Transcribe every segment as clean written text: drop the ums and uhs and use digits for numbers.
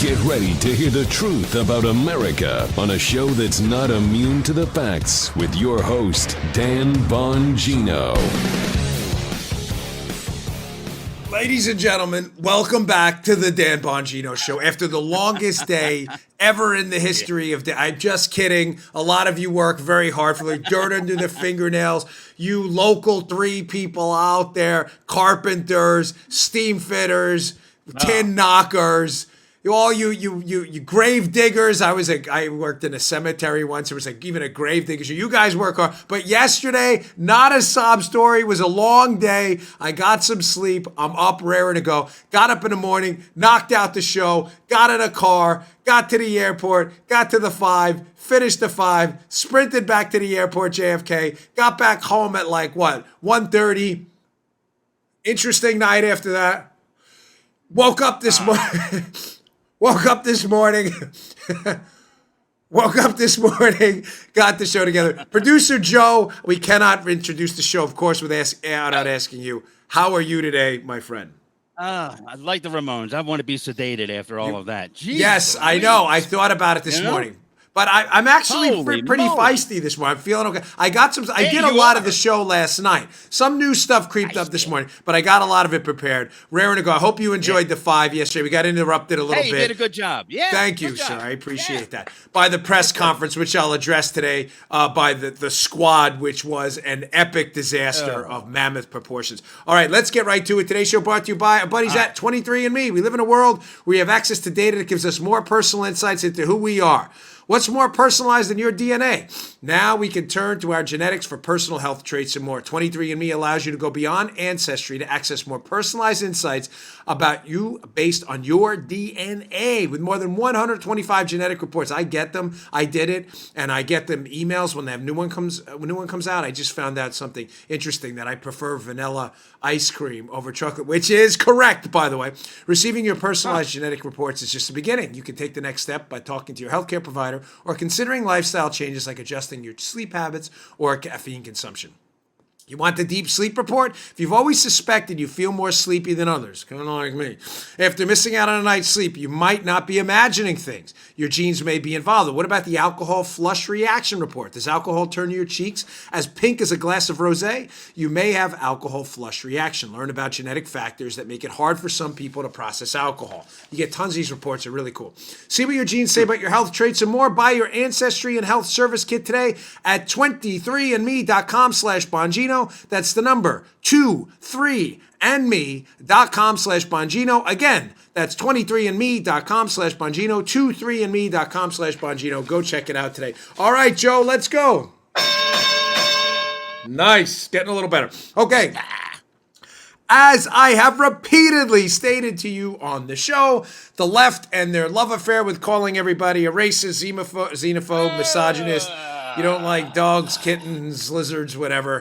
Get ready to hear the truth about America on a show that's not immune to the facts with your host, Dan Bongino. Ladies and gentlemen, welcome back to the Dan Bongino Show. After the longest day ever in the history of the... I'm just kidding. A lot of you work very hard for the dirt under the fingernails. You local 3 people out there, carpenters, steam fitters, tin knockers, all you grave diggers. I worked in a cemetery once. There was even a grave digger. You guys work hard. But yesterday, not a sob story. It was a long day. I got some sleep. I'm up, raring to go. Got up in the morning, knocked out the show, got in a car, got to the airport, got to the 5, finished the 5, sprinted back to the airport, JFK, got back home at 1:30. Interesting night after that. Woke up this morning. Woke up this morning, got the show together. Producer Joe, we cannot introduce the show, of course, without asking you, how are you today, my friend? I like the Ramones. I want to be sedated after all of that. Jeez, yes, I know. I thought about it this morning. But I'm actually pretty feisty this morning. I'm feeling okay. I did a lot of the show last night. Some new stuff creeped up this morning, but I got a lot of it prepared. Raring to go. I hope you enjoyed the 5 yesterday. We got interrupted a little bit. You did a good job. Yeah. Thank you, sir. I appreciate that. By the press conference, which I'll address today, by the squad, which was an epic disaster of mammoth proportions. All right, let's get right to it. Today's show brought to you by our buddies at 23andMe. We live in a world where we have access to data that gives us more personal insights into who we are. What's more personalized than your DNA? Now we can turn to our genetics for personal health traits and more. 23andMe allows you to go beyond ancestry to access more personalized insights about you based on your DNA. With more than 125 genetic reports, I get them. I did it, and I get them emails when the new one comes out. I just found out something interesting, that I prefer vanilla ice cream over chocolate, which is correct, by the way. Receiving your personalized genetic reports is just the beginning. You can take the next step by talking to your healthcare provider or considering lifestyle changes like adjusting your sleep habits or caffeine consumption. You want the deep sleep report? If you've always suspected you feel more sleepy than others, kind of like me, after missing out on a night's sleep, you might not be imagining things. Your genes may be involved. What about the alcohol flush reaction report? Does alcohol turn your cheeks as pink as a glass of rosé? You may have alcohol flush reaction. Learn about genetic factors that make it hard for some people to process alcohol. You get tons of these reports. They're really cool. See what your genes say about your health traits and more. Buy your Ancestry and Health Service Kit today at 23andme.com/Bongino. That's the number 23andme.com/Bongino. Again, that's 23andme.com/Bongino, 23andme.com/Bongino. Go check it out today. All right, Joe, let's go. Nice. Getting a little better. Okay. As I have repeatedly stated to you on the show, the left and their love affair with calling everybody a racist, xenophobe, misogynist, you don't like dogs, kittens, lizards, whatever.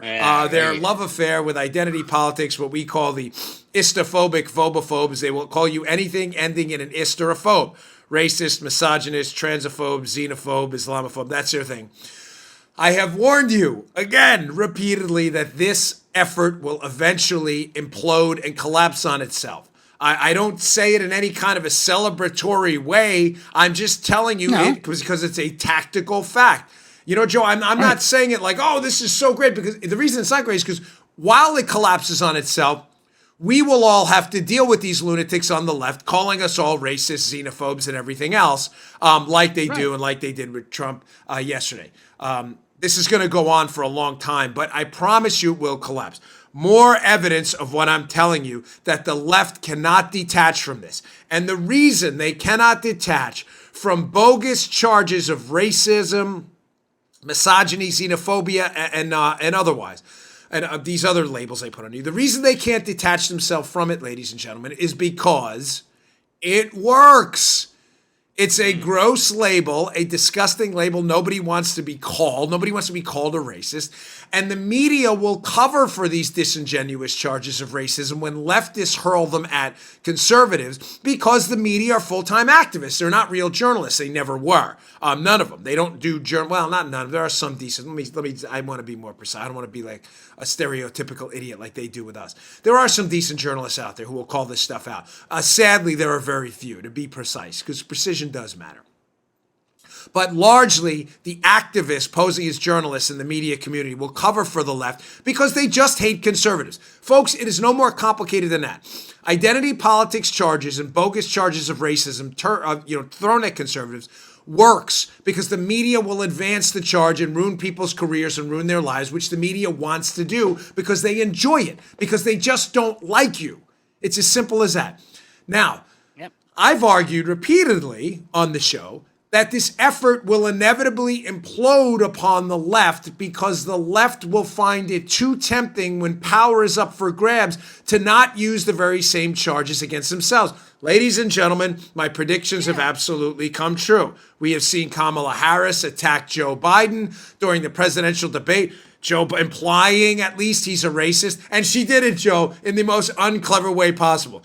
Their love affair with identity politics, what we call the istophobic phobophobes. They will call you anything ending in an ist or a phobe. Racist, misogynist, transphobe, xenophobe, Islamophobe, that's their thing. I have warned you, again, repeatedly, that this effort will eventually implode and collapse on itself. I don't say it in any kind of a celebratory way. I'm just telling you it because it's a tactical fact. You know, Joe, I'm not saying it like, oh, this is so great, because the reason it's not great is because while it collapses on itself, we will all have to deal with these lunatics on the left calling us all racist, xenophobes, and everything else, like they do and like they did with Trump yesterday. This is going to go on for a long time, but I promise you it will collapse. More evidence of what I'm telling you, that the left cannot detach from this. And the reason they cannot detach from bogus charges of racism, misogyny, xenophobia, and otherwise, and these other labels they put on you. The reason they can't detach themselves from it, ladies and gentlemen, is because it works. It's a gross label, a disgusting label. Nobody wants to be called. Nobody wants to be called a racist. And the media will cover for these disingenuous charges of racism when leftists hurl them at conservatives because the media are full-time activists. They're not real journalists. They never were. None of them. They don't do well, not none. There are some decent. I want to be more precise. I don't want to be like a stereotypical idiot like they do with us. There are some decent journalists out there who will call this stuff out. Sadly, there are very few, to be precise, because precision does matter. But largely, the activists posing as journalists in the media community will cover for the left because they just hate conservatives. Folks, it is no more complicated than that. Identity politics charges and bogus charges of racism thrown at conservatives works because the media will advance the charge and ruin people's careers and ruin their lives, which the media wants to do because they enjoy it, because they just don't like you. It's as simple as that. Now, I've argued repeatedly on the show that this effort will inevitably implode upon the left because the left will find it too tempting when power is up for grabs to not use the very same charges against themselves. Ladies and gentlemen, my predictions have absolutely come true. We have seen Kamala Harris attack Joe Biden during the presidential debate, Joe implying at least he's a racist, and she did it, Joe, in the most unclever way possible.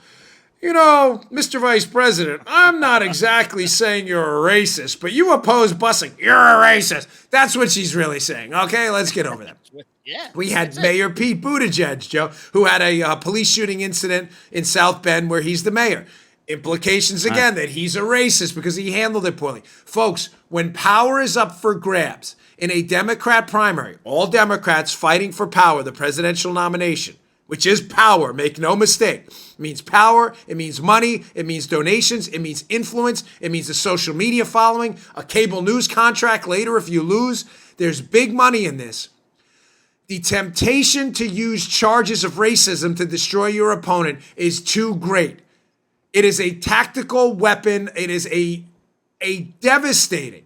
You know, Mr. Vice President, I'm not exactly saying you're a racist, but you oppose busing. You're a racist. That's what she's really saying. Okay, let's get over that. We had Mayor Pete Buttigieg, Joe, who had a police shooting incident in South Bend where he's the mayor. Implications, again, that he's a racist because he handled it poorly. Folks, when power is up for grabs in a Democrat primary, all Democrats fighting for power, the presidential nomination, which is power, make no mistake. It means power, it means money, it means donations, it means influence, it means a social media following, a cable news contract later if you lose. There's big money in this. The temptation to use charges of racism to destroy your opponent is too great. It is a tactical weapon. It is a devastating,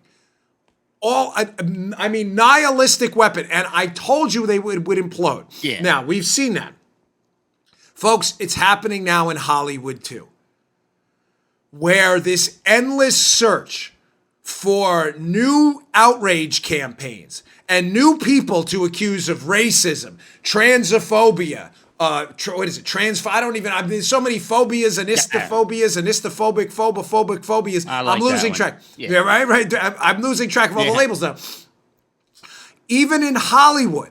nihilistic weapon. And I told you they would implode. Yeah. Now, we've seen that. Folks, it's happening now in Hollywood too, where this endless search for new outrage campaigns and new people to accuse of racism, transophobia, there's so many phobias and istophobias and istophobic, phobias. I'm losing track. Yeah, right. I'm losing track of all the labels now. Even in Hollywood,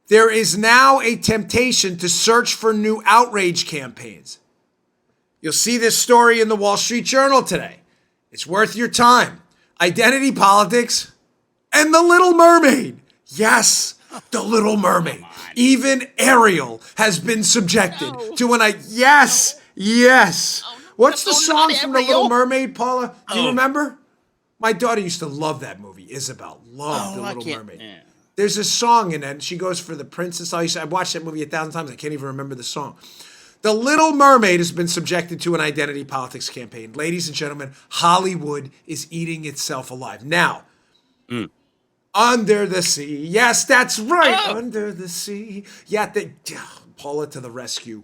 there is now a temptation to search for new outrage campaigns. You'll see this story in the Wall Street Journal today. It's worth your time. Identity politics and The Little Mermaid. Yes, The Little Mermaid. Even Ariel has been subjected to yes. What's the song from The Little Mermaid, Paula? Do you remember? My daughter used to love that movie. Isabel loved The Little Mermaid. Yeah. There's a song in it, and she goes for the princess. I watched that movie 1,000 times. I can't even remember the song. The Little Mermaid has been subjected to an identity politics campaign. Ladies and gentlemen, Hollywood is eating itself alive. Now, Under the Sea. Yes, that's right. Under the Sea. Yeah, Paula to the rescue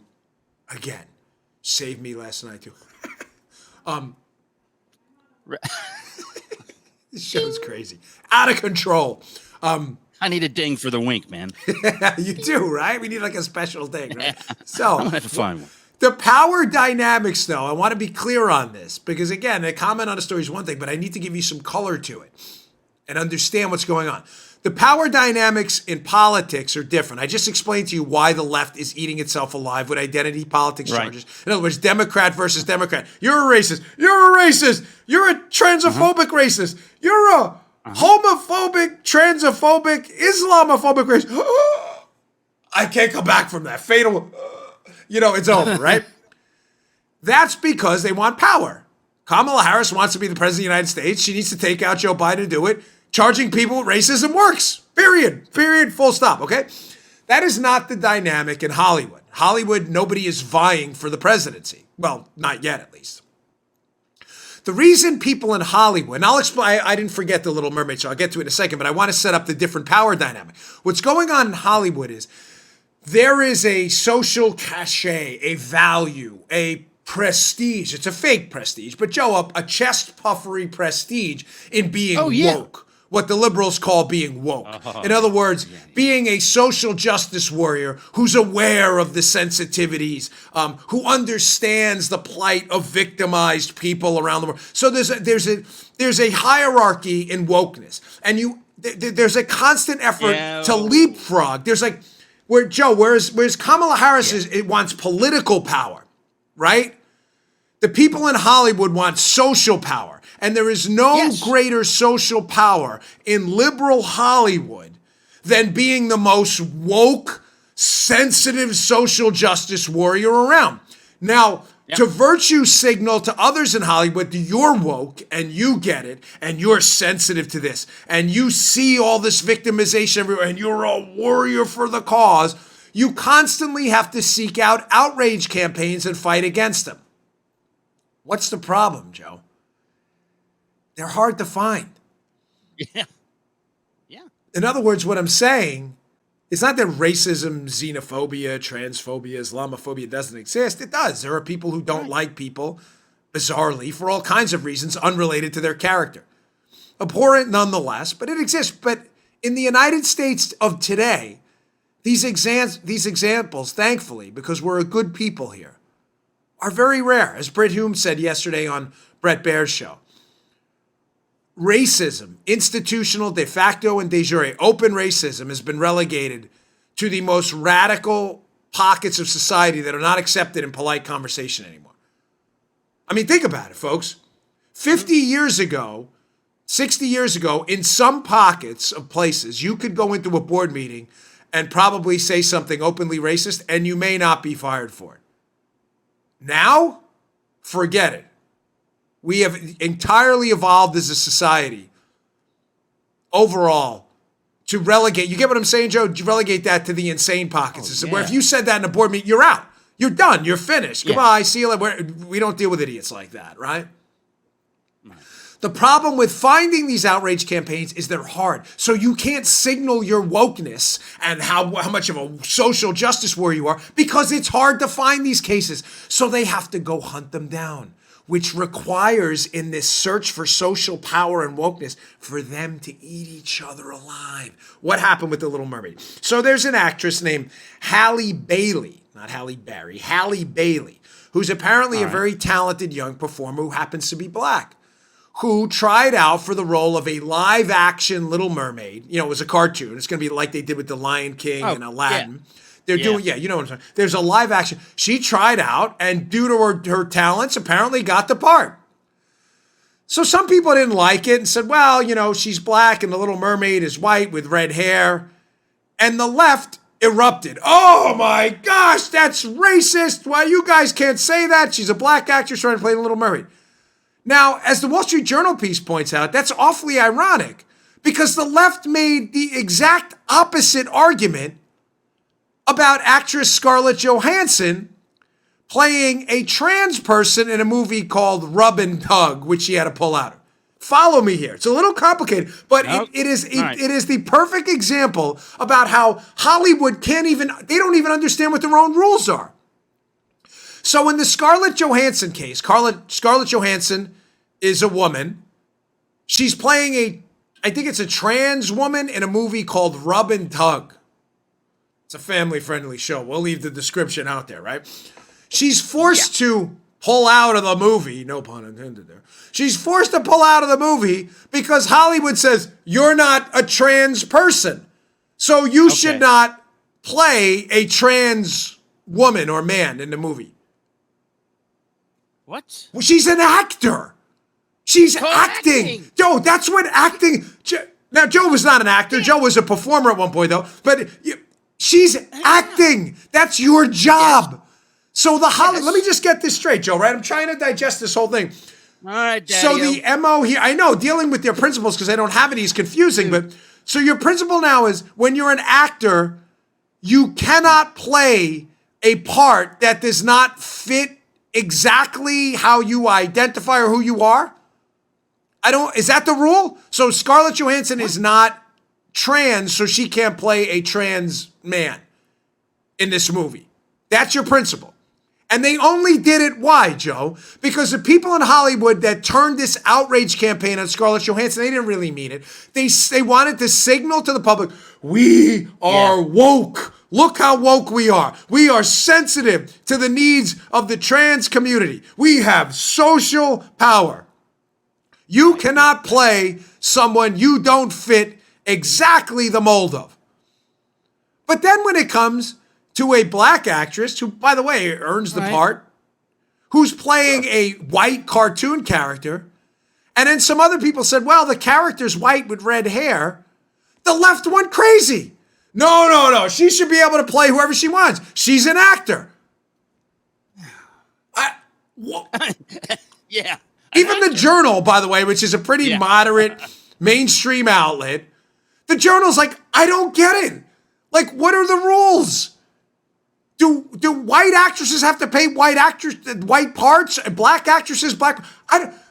again. Saved me last night, too. This show's crazy. Out of control. I need a ding for the wink, man. You do, right? We need like a special thing, right? So I'm gonna have to find one. The power dynamics, though, I want to be clear on this because, again, a comment on a story is one thing, but I need to give you some color to it and understand what's going on. The power dynamics in politics are different. I just explained to you why the left is eating itself alive with identity politics charges. In other words, Democrat versus Democrat. You're a racist. You're a racist. You're a transphobic racist. You're a homophobic, transphobic, Islamophobic racist. I can't come back from that. Fatal. It's over, right? That's because they want power. Kamala Harris wants to be the president of the United States. She needs to take out Joe Biden to do it. Charging people with racism works. Period, full stop, okay? That is not the dynamic in Hollywood. Hollywood, nobody is vying for the presidency. Well, not yet, at least. The reason people in Hollywood, and I'll explain, I didn't forget The Little Mermaid, so I'll get to it in a second, but I want to set up the different power dynamic. What's going on in Hollywood is there is a social cachet, a value, a prestige. It's a fake prestige, but Joe, a chest puffery prestige in being woke. What the liberals call being woke. In other words, being a social justice warrior who's aware of the sensitivities, who understands the plight of victimized people around the world. So there's a hierarchy in wokeness, and there's a constant effort to leapfrog. There's like whereas Kamala Harris it wants political power, right? The people in Hollywood want social power. And there is no greater social power in liberal Hollywood than being the most woke, sensitive social justice warrior around. Now, to virtue signal to others in Hollywood that you're woke and you get it and you're sensitive to this and you see all this victimization everywhere and you're a warrior for the cause, you constantly have to seek out outrage campaigns and fight against them. What's the problem, Joe? They're hard to find. Yeah. In other words, what I'm saying is not that racism, xenophobia, transphobia, Islamophobia doesn't exist. It does. There are people who don't like people, bizarrely, for all kinds of reasons unrelated to their character. Abhorrent nonetheless, but it exists. But in the United States of today, these examples, thankfully, because we're a good people here, are very rare. As Britt Hume said yesterday on Bret Baier's show. Racism, institutional, de facto, and de jure, open racism has been relegated to the most radical pockets of society that are not accepted in polite conversation anymore. I mean, think about it, folks. 50 years ago, 60 years ago, in some pockets of places, you could go into a board meeting and probably say something openly racist, and you may not be fired for it. Now, forget it. We have entirely evolved as a society overall to relegate. You get what I'm saying, Joe? You relegate that to the insane pockets. Where if you said that in a board meeting, you're out. You're done. You're finished. Goodbye. See you later. We don't deal with idiots like that, right? The problem with finding these outrage campaigns is they're hard. So you can't signal your wokeness and how much of a social justice warrior you are because it's hard to find these cases. So they have to go hunt them down, which requires, in this search for social power and wokeness, for them to eat each other alive. What happened with The Little Mermaid? So there's an actress named Halle Bailey, not Halle Berry, Halle Bailey, who's apparently a very talented young performer who happens to be black, who tried out for the role of a live-action Little Mermaid. You know, it was a cartoon. It's going to be like they did with The Lion King and Aladdin. Yeah. They're doing, you know what I'm saying. There's a live action. She tried out, and due to her talents, apparently got the part. So some people didn't like it and said, well, you know, she's black and the Little Mermaid is white with red hair. And the left erupted. Oh my gosh, that's racist. Why, you guys can't say that. She's a black actress trying to play the Little Mermaid. Now, as the Wall Street Journal piece points out, that's awfully ironic because the left made the exact opposite argument about actress Scarlett Johansson playing a trans person in a movie called Rub and Tug, which she had to pull out of. Follow me here. It's a little complicated, but it is the perfect example about how Hollywood they don't even understand what their own rules are. So in the Scarlett Johansson case, Scarlett Johansson is a woman. She's playing I think it's a trans woman in a movie called Rub and Tug. It's a family-friendly show. We'll leave the description out there, right? She's forced to pull out of the movie. No pun intended there. She's forced to pull out of the movie because Hollywood says, you're not a trans person. So you should not play a trans woman or man in the movie. What? Well, she's an actor. She's acting. Joe, that's what acting... Now, Joe was not an actor. Joe was a performer at one point, though. But... she's acting. That's your job. So let me just get this straight, Joe, right? I'm trying to digest this whole thing. All right, Daddy. So the MO here, I know, dealing with their principles because I don't have any is confusing, but so your principle now is when you're an actor, you cannot play a part that does not fit exactly how you identify or who you are? Is that the rule? So Scarlett Johansson is not trans, so she can't play a trans man in this movie. That's your principle. And they only did it, why, Joe? Because the people in Hollywood that turned this outrage campaign on Scarlett Johansson, they didn't really mean it. They wanted to signal to the public, we are woke. Look how woke we are. We are sensitive to the needs of the trans community. We have social power. You cannot play someone you don't fit exactly the mold of. But then when it comes to a black actress, who, by the way, earns the part, who's playing a white cartoon character, and then some other people said, well, the character's white with red hair, the left went crazy. No. She should be able to play whoever she wants. She's an actor. Yeah. Even the Journal, by the way, which is a pretty moderate mainstream outlet, the Journal's like, I don't get it. Like, what are the rules? Do white actresses have to pay white parts, and black actresses black?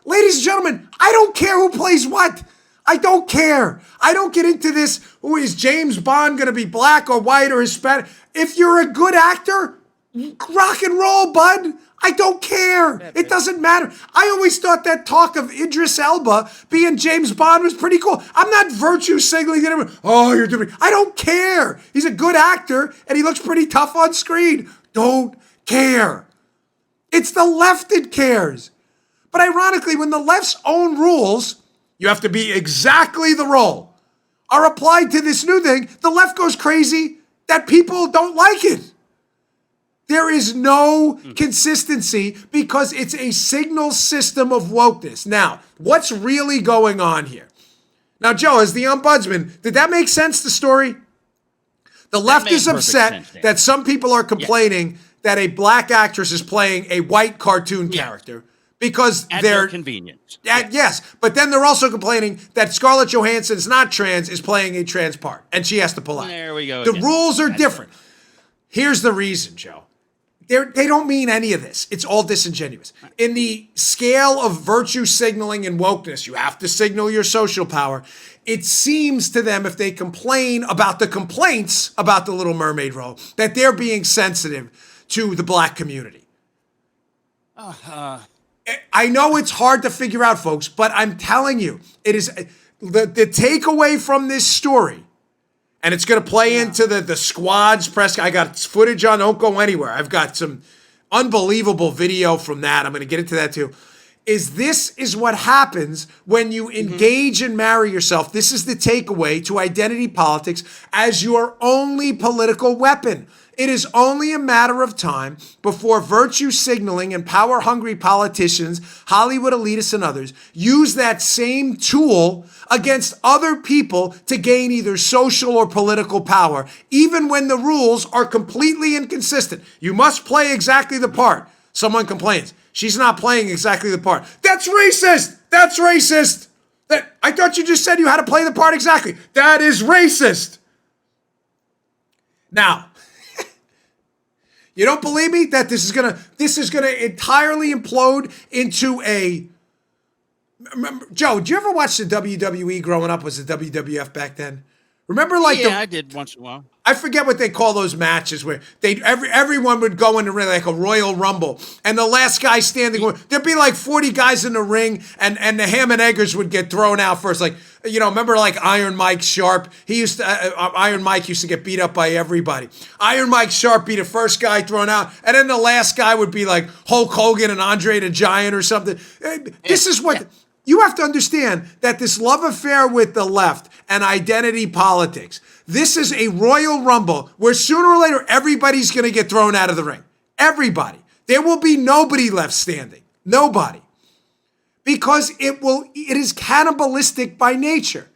Ladies and gentlemen, I don't care who plays what. I don't care. I don't get into this. Who is James Bond going to be black or white or Hispanic? If you're a good actor, rock and roll, bud. I don't care. It doesn't matter. I always thought that talk of Idris Elba being James Bond was pretty cool. I'm not virtue signaling to everyone. Oh, you're doing. I don't care. He's a good actor and he looks pretty tough on screen. Don't care. It's the left that cares. But ironically, when the left's own rules, you have to be exactly the role, are applied to this new thing, the left goes crazy that people don't like it. There is no consistency because it's a signal system of wokeness. Now, what's really going on here? Now, Joe, as the ombudsman, did that make sense, the story? The left is upset that some people are complaining that a black actress is playing a white cartoon character because they're convenient. Yes, but then they're also complaining that Scarlett Johansson is not trans, is playing a trans part, and she has to pull out. There we go. The rules are different. Here's the reason, Joe. They don't mean any of this. It's all disingenuous. In the scale of virtue signaling and wokeness, you have to signal your social power. It seems to them, if they complain about the complaints about the Little Mermaid role, that they're being sensitive to the black community. I know it's hard to figure out, folks, but I'm telling you, it is the takeaway from this story. And it's going to play into the squad's press. I got footage on Don't Go Anywhere. I've got some unbelievable video from that. I'm going to get into that too. This is what happens when you engage and marry yourself. This is the takeaway to identity politics as your only political weapon. It is only a matter of time before virtue signaling and power-hungry politicians, Hollywood elitists and others, use that same tool against other people to gain either social or political power, even when the rules are completely inconsistent. You must play exactly the part. Someone complains, she's not playing exactly the part. That's racist! That's racist! I thought you just said you had to play the part exactly. That is racist! Now, you don't believe me that this is gonna entirely implode into a. Remember, Joe, did you ever watch the WWE growing up? Was the WWF back then? Remember, I did once in a while. I forget what they call those matches where everyone would go in the ring like a Royal Rumble, and the last guy standing, there'd be like 40 guys in the ring, and the ham and eggers would get thrown out first. Like, remember like Iron Mike Sharp? Iron Mike used to get beat up by everybody. Iron Mike Sharp be the first guy thrown out, and then the last guy would be like Hulk Hogan and Andre the Giant or something. This is what. You have to understand that this love affair with the left and identity politics, this is a Royal Rumble where sooner or later everybody's going to get thrown out of the ring. Everybody. There will be nobody left standing. Nobody. Because it is cannibalistic by nature.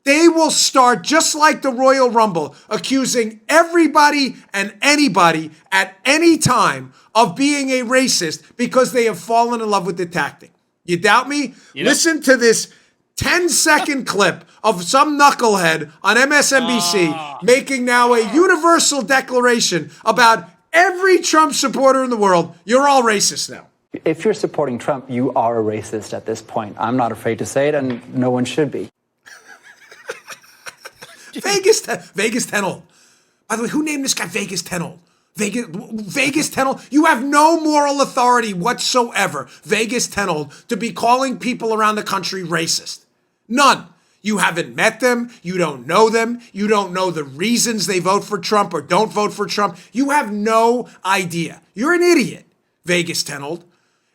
They will start, just like the Royal Rumble, accusing everybody and anybody at any time of being a racist because they have fallen in love with the tactic. You doubt me? Listen to this 10-second clip of some knucklehead on MSNBC making now a universal declaration about every Trump supporter in the world. You're all racist now. If you're supporting Trump, you are a racist at this point. I'm not afraid to say it, and no one should be. Vegas Tenold. By the way, who named this guy Vegas Tenold? Vegas Tenold, you have no moral authority whatsoever, Vegas Tenold, to be calling people around the country racist. None. You haven't met them. You don't know them. You don't know the reasons they vote for Trump or don't vote for Trump. You have no idea. You're an idiot, Vegas Tenold.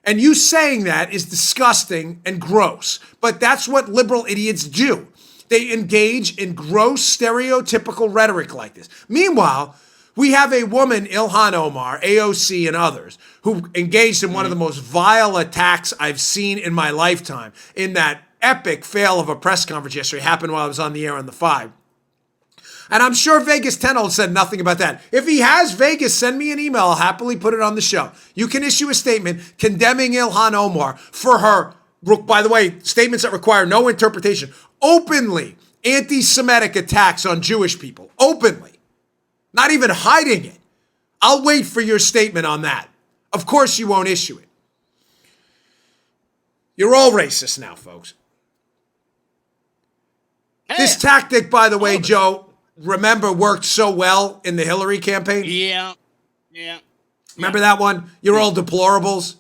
And you saying that is disgusting and gross. But that's what liberal idiots do. They engage in gross, stereotypical rhetoric like this. Meanwhile, we have a woman, Ilhan Omar, AOC, and others, who engaged in one of the most vile attacks I've seen in my lifetime in that epic fail of a press conference yesterday. Happened while I was on the air on the 5. And I'm sure Vegas Tenold said nothing about that. If he has, Vegas, send me an email. I'll happily put it on the show. You can issue a statement condemning Ilhan Omar for her, by the way, statements that require no interpretation, openly anti-Semitic attacks on Jewish people. Openly. Not even hiding it. I'll wait for your statement on that. Of course you won't issue it. You're all racist now, folks. This tactic, by the way, Joe, remember, worked so well in the Hillary campaign? Yeah. Remember that one? You're all deplorables.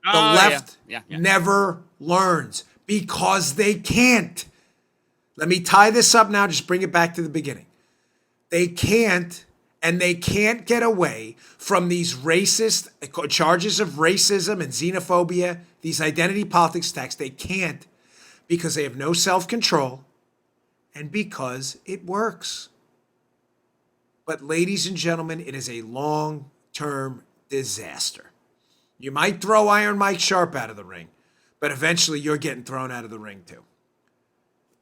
The left Yeah. never learns because they can't. Let me tie this up now. Just bring it back to the beginning. They can't. And they can't get away from these racist charges of racism and xenophobia, these identity politics attacks. They can't because they have no self-control and because it works. But ladies and gentlemen, it is a long-term disaster. You might throw Iron Mike Sharp out of the ring, but eventually you're getting thrown out of the ring too.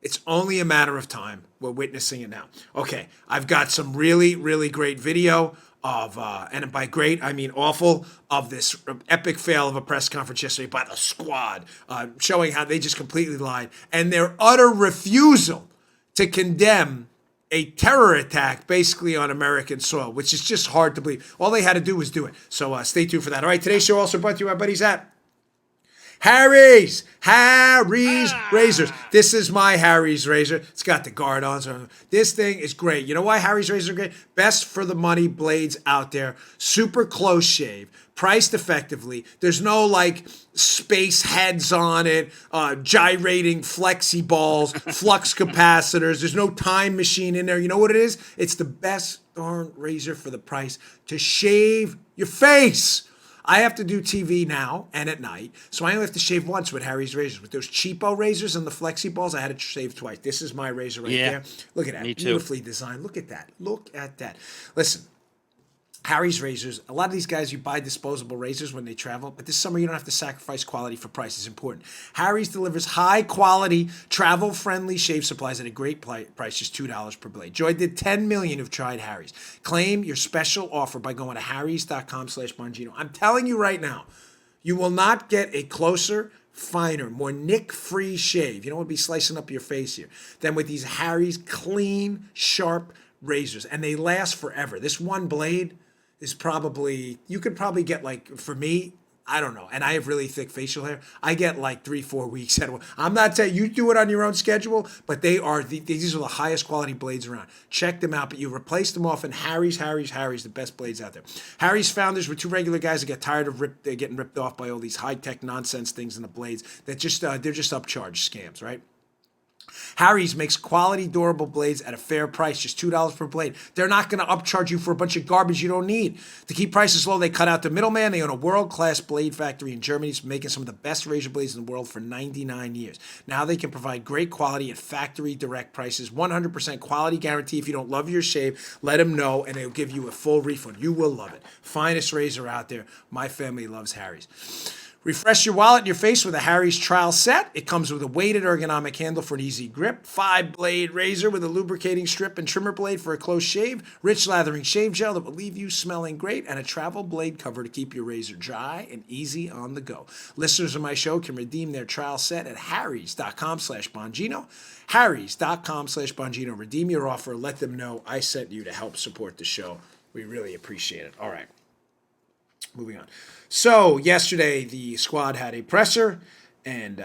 It's only a matter of time. We're witnessing it now. Okay, I've got some really, really great video of, and by great, I mean awful, of this epic fail of a press conference yesterday by the Squad, showing how they just completely lied and their utter refusal to condemn a terror attack basically on American soil, which is just hard to believe. All they had to do was do it. So stay tuned for that. All right, today's show also brought to you by our buddies at Harry's razors. This is my Harry's razor. It's got the guard on. So this thing is great. You know why Harry's razors are great? Best for the money blades out there. Super close shave. Priced effectively. There's no like space heads on it, gyrating flexi balls, flux capacitors. There's no time machine in there. You know what it is? It's the best darn razor for the price to shave your face. I have to do TV now and at night, so I only have to shave once with Harry's razors. With those cheapo razors and the flexi balls, I had to shave twice. This is my razor right there. Look at that. Me too. Beautifully designed. Look at that. Look at that. Listen, Harry's razors, a lot of these guys, you buy disposable razors when they travel, but this summer you don't have to sacrifice quality for price. It's important. Harry's delivers high-quality, travel-friendly shave supplies at a great price, just $2 per blade. Joy did 10 million who've tried Harry's. Claim your special offer by going to harrys.com/Bongino. I'm telling you right now, you will not get a closer, finer, more nick-free shave. You don't want to be slicing up your face here than with these Harry's clean, sharp razors. And they last forever. This one blade is probably, you could probably get like, for me, I don't know, and I have really thick facial hair, I get like 3-4 weeks at one. I'm not saying you do it on your own schedule, but these are the highest quality blades around. Check them out, but you replace them often. Harry's, the best blades out there. Harry's founders were two regular guys that get tired of getting ripped off by all these high-tech nonsense things in the blades that just, they're just upcharge scams, right? Harry's makes quality, durable blades at a fair price, just $2 per blade. They're not going to upcharge you for a bunch of garbage you don't need. To keep prices low, they cut out the middleman. They own a world-class blade factory in Germany, making some of the best razor blades in the world for 99 years. Now they can provide great quality at factory direct prices, 100% quality guarantee. If you don't love your shave, let them know, and they'll give you a full refund. You will love it. Finest razor out there. My family loves Harry's. Refresh your wallet and your face with a Harry's trial set. It comes with a weighted ergonomic handle for an easy grip, 5-blade razor with a lubricating strip and trimmer blade for a close shave, rich lathering shave gel that will leave you smelling great, and a travel blade cover to keep your razor dry and easy on the go. Listeners of my show can redeem their trial set at harrys.com/Bongino. harrys.com/Bongino. Redeem your offer. Let them know I sent you to help support the show. We really appreciate it. All right. Moving on. So yesterday, the Squad had a presser, and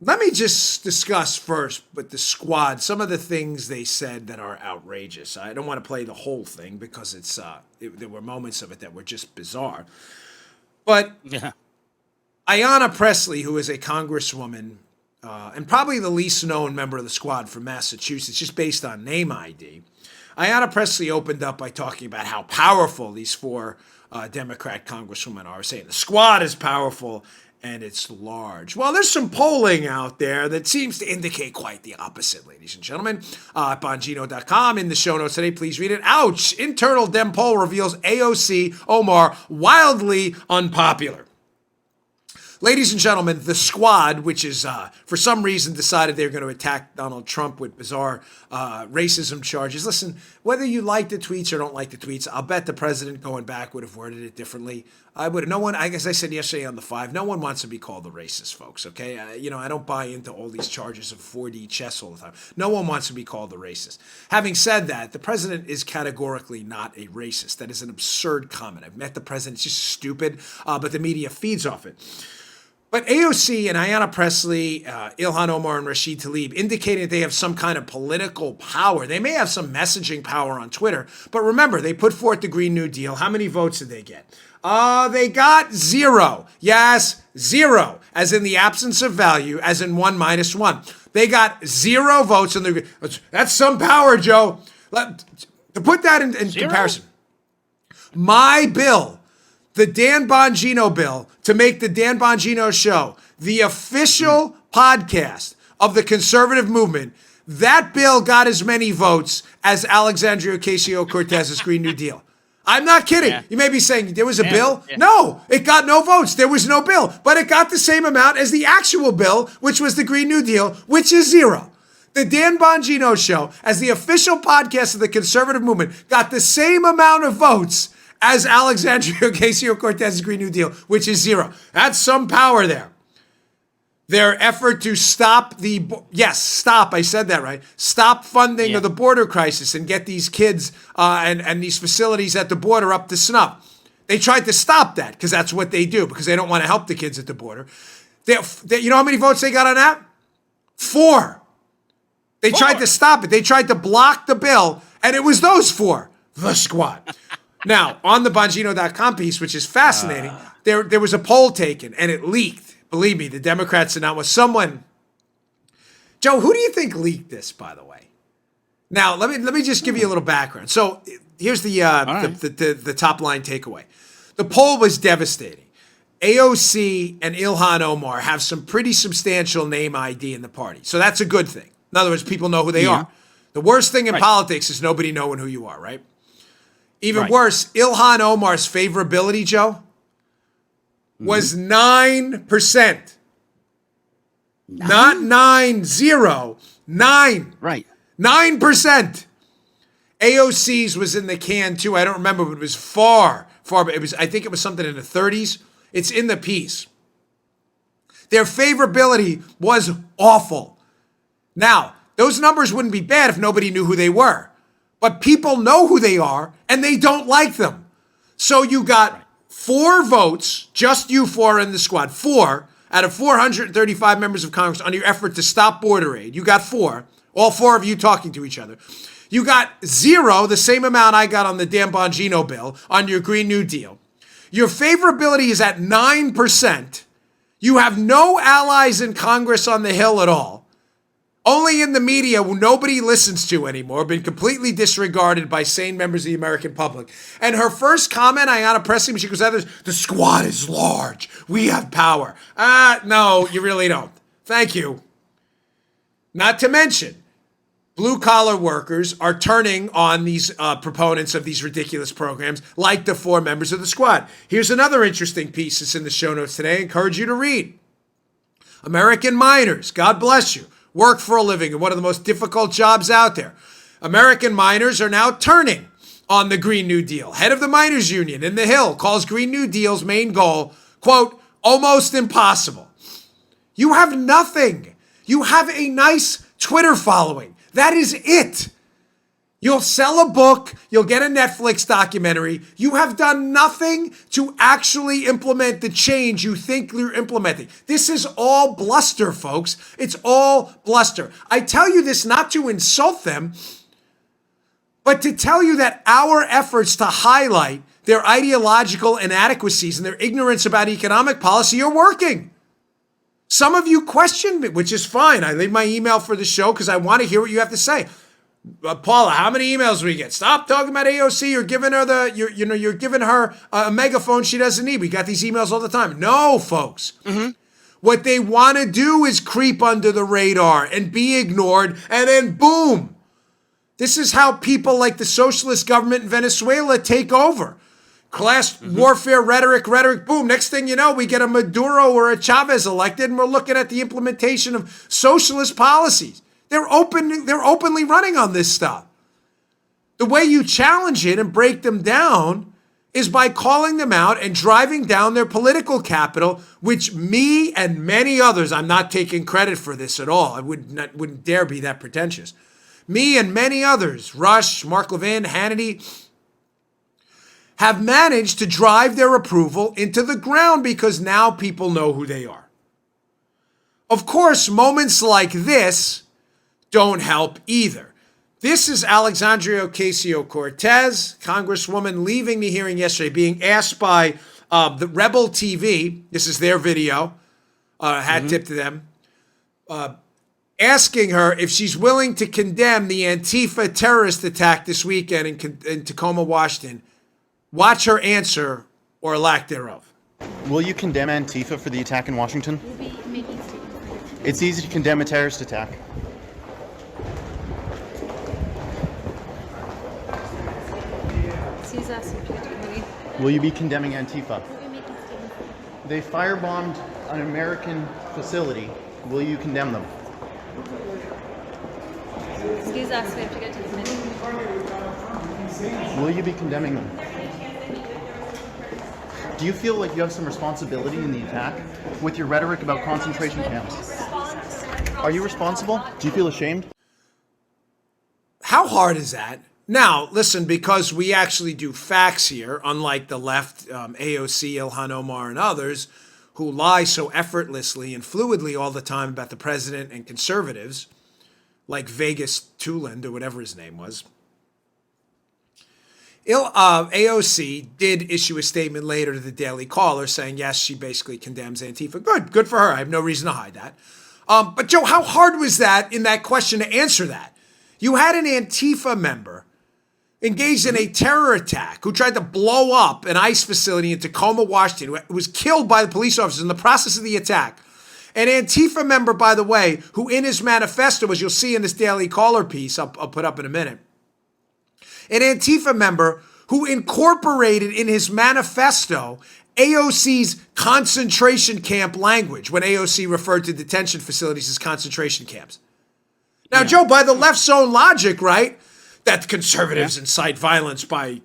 Let me just discuss first with the squad some of the things they said that are outrageous. I don't want to play the whole thing because there were moments of it that were just bizarre. But Yeah. Ayanna Pressley, who is a congresswoman and probably the least known member of the squad from Massachusetts, just based on name ID, Ayanna Pressley opened up by talking about how powerful these four Democrat congresswomen are, saying the squad is powerful and it's large. Well, there's some polling out there that seems to indicate quite the opposite, ladies and gentlemen. Bongino.com in the show notes today. Please read it. Ouch! Internal Dem poll reveals AOC Omar wildly unpopular. Ladies and gentlemen, the squad, which is for some reason decided they're going to attack Donald Trump with bizarre racism charges. Listen, whether you like the tweets or don't like the tweets, I'll bet the president going back would have worded it differently. I guess I said yesterday on the 5, no one wants to be called a racist, folks, okay? I don't buy into all these charges of 4D chess all the time. No one wants to be called a racist. Having said that, the president is categorically not a racist. That is an absurd comment. I've met the president. It's just stupid, but the media feeds off it. But AOC and Ayanna Pressley, Ilhan Omar and Rashid Tlaib indicating that they have some kind of political power. They may have some messaging power on Twitter, but remember, they put forth the Green New Deal. How many votes did they get? They got 0. Yes, 0, as in the absence of value, as in 1 minus 1. They got 0 votes. That's some power, Joe. To put that in comparison, my bill, the Dan Bongino bill, to make the Dan Bongino show the official podcast of the conservative movement, that bill got as many votes as Alexandria Ocasio-Cortez's Green New Deal. I'm not kidding. Yeah. You may be saying there was a bill. Yeah. No, it got no votes. There was no bill, but it got the same amount as the actual bill, which was the Green New Deal, which is 0. The Dan Bongino show, as the official podcast of the conservative movement, got the same amount of votes as Alexandria Ocasio-Cortez's Green New Deal, which is 0. That's some power there. Their effort to stop I said that right, stop funding of the border crisis and get these kids and these facilities at the border up to snuff. They tried to stop that because that's what they do, because they don't want to help the kids at the border. You know how many votes they got on that? 4. They tried to stop it. They tried to block the bill, and it was those 4, the squad. Now, on the Bongino.com piece, which is fascinating, there was a poll taken, and it leaked. Believe me, the Democrats did not want someone. Joe, who do you think leaked this, by the way? Now, let me just give you a little background. So here's the top line takeaway. The poll was devastating. AOC and Ilhan Omar have some pretty substantial name ID in the party, so that's a good thing. In other words, people know who they are. The worst thing in politics is nobody knowing who you are, right? Even worse, Ilhan Omar's favorability, Joe, was 9%. Not 9-0, 9. Right. 9%. AOC's was in the can too. I don't remember, but it was far, but I think it was something in the 30s. It's in the piece. Their favorability was awful. Now, those numbers wouldn't be bad if nobody knew who they were. But people know who they are, and they don't like them. So you got 4 votes, just you 4 in the squad, 4 out of 435 members of Congress on your effort to stop border aid. You got 4, all 4 of you talking to each other. You got 0, the same amount I got on the Dan Bongino bill, on your Green New Deal. Your favorability is at 9%. You have no allies in Congress on the Hill at all. Only in the media who nobody listens to anymore, been completely disregarded by sane members of the American public. And her first comment, Ayanna Pressley, when she goes out there, the squad is large. We have power. No, you really don't. Thank you. Not to mention, blue-collar workers are turning on these proponents of these ridiculous programs, like the 4 members of the squad. Here's another interesting piece that's in the show notes today. I encourage you to read. American miners, God bless you, work for a living in one of the most difficult jobs out there. American miners are now turning on the Green New Deal. Head of the Miners Union in the Hill calls Green New Deal's main goal, quote, almost impossible. You have nothing. You have a nice Twitter following. That is it. You'll sell a book. You'll get a Netflix documentary. You have done nothing to actually implement the change you think you're implementing. This is all bluster, folks. It's all bluster. I tell you this not to insult them, but to tell you that our efforts to highlight their ideological inadequacies and their ignorance about economic policy are working. Some of you question me, which is fine. I leave my email for the show because I want to hear what you have to say. Paula, how many emails do we get? Stop talking about AOC. You're giving her you're giving her a megaphone she doesn't need. We got these emails all the time. No, folks. What they want to do is creep under the radar and be ignored, and then boom. This is how people like the socialist government in Venezuela take over. Class warfare rhetoric, boom. Next thing you know, we get a Maduro or a Chavez elected, and we're looking at the implementation of socialist policies. They're openly running on this stuff. The way you challenge it and break them down is by calling them out and driving down their political capital, which me and many others, I'm not taking credit for this at all. I wouldn't dare be that pretentious. Me and many others, Rush, Mark Levin, Hannity, have managed to drive their approval into the ground because now people know who they are. Of course, moments like this don't help either. This is Alexandria Ocasio-Cortez, Congresswoman, leaving the hearing yesterday, being asked by the Rebel TV, this is their video, hat tip to them, asking her if she's willing to condemn the Antifa terrorist attack this weekend in Tacoma, Washington. Watch her answer, or lack thereof. Will you condemn Antifa for the attack in Washington? It's easy to condemn a terrorist attack. Will you be condemning Antifa? They firebombed an American facility. Will you condemn them? Excuse us, we have to get to the committee. Will you be condemning them? Do you feel like you have some responsibility in the attack with your rhetoric about concentration camps? Are you responsible? Do you feel ashamed? How hard is that? Now, listen, because we actually do facts here, unlike the left, AOC, Ilhan Omar, and others, who lie so effortlessly and fluidly all the time about the president and conservatives, like Vegas Tuland or whatever his name was. AOC did issue a statement later to the Daily Caller saying, yes, she basically condemns Antifa. Good for her. I have no reason to hide that. But Joe, how hard was that in that question to answer that? You had an Antifa member engaged in a terror attack who tried to blow up an ICE facility in Tacoma, Washington, who was killed by the police officers in the process of the attack. An Antifa member, by the way, who in his manifesto, as you'll see in this Daily Caller piece, I'll put up in a minute, an Antifa member who incorporated in his manifesto AOC's concentration camp language when AOC referred to detention facilities as concentration camps. Now, Joe, by the left's own logic, right, that conservatives incite violence by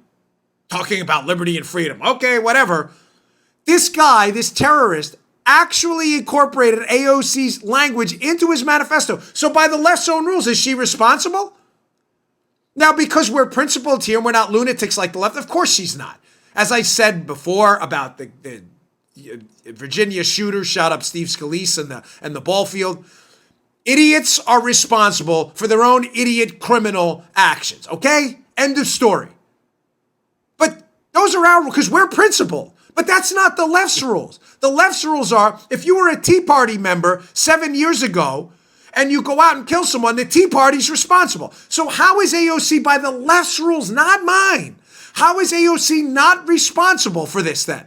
talking about liberty and freedom. Okay, whatever. This guy, this terrorist, actually incorporated AOC's language into his manifesto. So by the left's own rules, is she responsible? Now, because we're principled here and we're not lunatics like the left, of course she's not. As I said before about the Virginia shooter shot up Steve Scalise and the ball field, idiots are responsible for their own idiot criminal actions, okay? End of story. But those are our rules because we're principled. But that's not the left's rules. The left's rules are, if you were a Tea Party member 7 years ago and you go out and kill someone, the Tea Party's responsible. So how is AOC, by the left's rules, not mine, how is AOC not responsible for this then?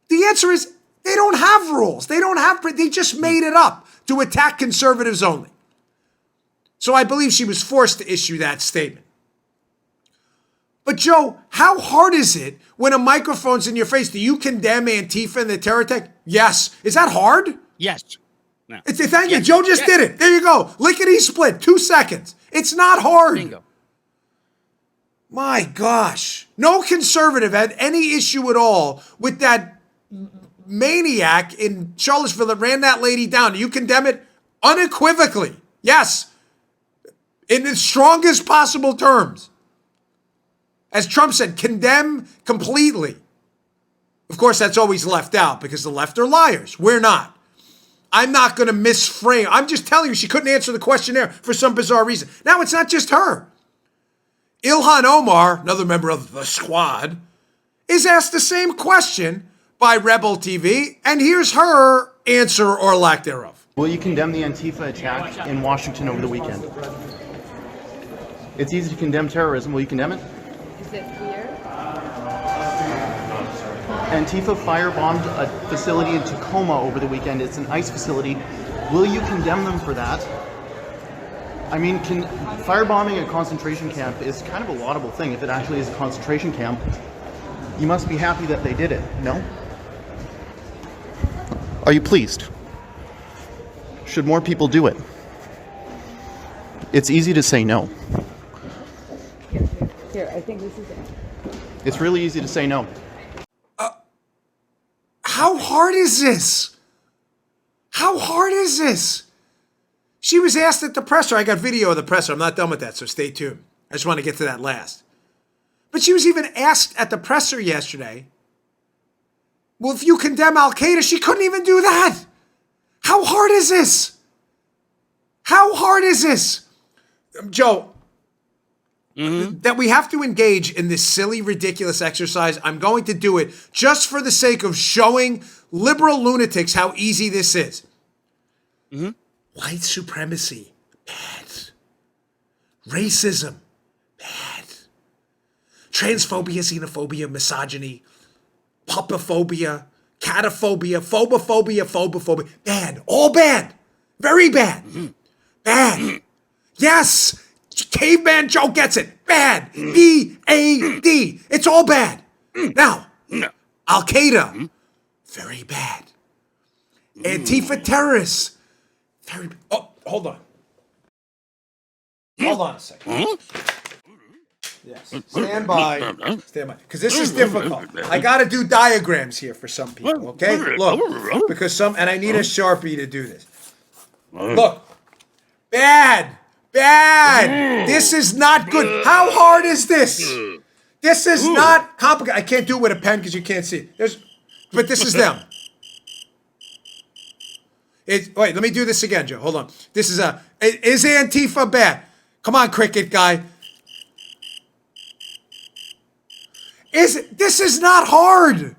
The answer is they don't have rules. They just made it up to attack conservatives only. So I believe she was forced to issue that statement. But Joe, how hard is it when a microphone's in your face? Do you condemn Antifa and the terror attack? Yes. Is that hard? Yes. No. Thank you. Joe just did it. There you go. Lickety split. 2 seconds. It's not hard. Bingo. My gosh. No conservative had any issue at all with that maniac in Charlottesville that ran that lady down. Do you condemn it? Unequivocally. Yes. in the strongest possible terms. As Trump said, condemn completely. Of course, that's always left out because the left are liars. We're not. I'm not going to misframe. I'm just telling you, she couldn't answer the questionnaire for some bizarre reason. Now, it's not just her. Ilhan Omar, another member of the squad, is asked the same question by Rebel TV, and here's her answer or lack thereof. Will you condemn the Antifa attack in Washington over the weekend? It's easy to condemn terrorism. Will you condemn it? Is it clear? Antifa firebombed a facility in Tacoma over the weekend. It's an ICE facility. Will you condemn them for that? I mean, firebombing a concentration camp is kind of a laudable thing. If it actually is a concentration camp, you must be happy that they did it, no? Are you pleased? Should more people do it? It's easy to say no. Here, I think this is it. It's really easy to say no. How hard is this? How hard is this? She was asked at the presser. I got video of the presser. I'm not done with that, so stay tuned. I just want to get to that last. But she was even asked at the presser yesterday, well, if you condemn Al-Qaeda, she couldn't even do that. How hard is this? How hard is this? Joe, that we have to engage in this silly, ridiculous exercise. I'm going to do it just for the sake of showing liberal lunatics how easy this is. White supremacy, bad. Racism, bad. Transphobia, xenophobia, misogyny, pupophobia, catophobia, phobophobia, bad. All bad. Very bad. Bad. Yes. Caveman Joe gets it. Bad. B-A-D. It's all bad. Now, Al-Qaeda, very bad. Antifa terrorists, very bad. Oh, hold on. Hold on a second. Yes. Stand by. Stand by. Because this is difficult. I got to do diagrams here for some people, okay? Look. Because and I need a Sharpie to do this. Look. Bad. Bad. This is not good. How hard is this? This is not complicated. I can't do it with a pen because you can't see it. But this is them. Wait, let me do this again, Joe. Hold on. This is is Antifa bad? Come on, cricket guy. This is not hard.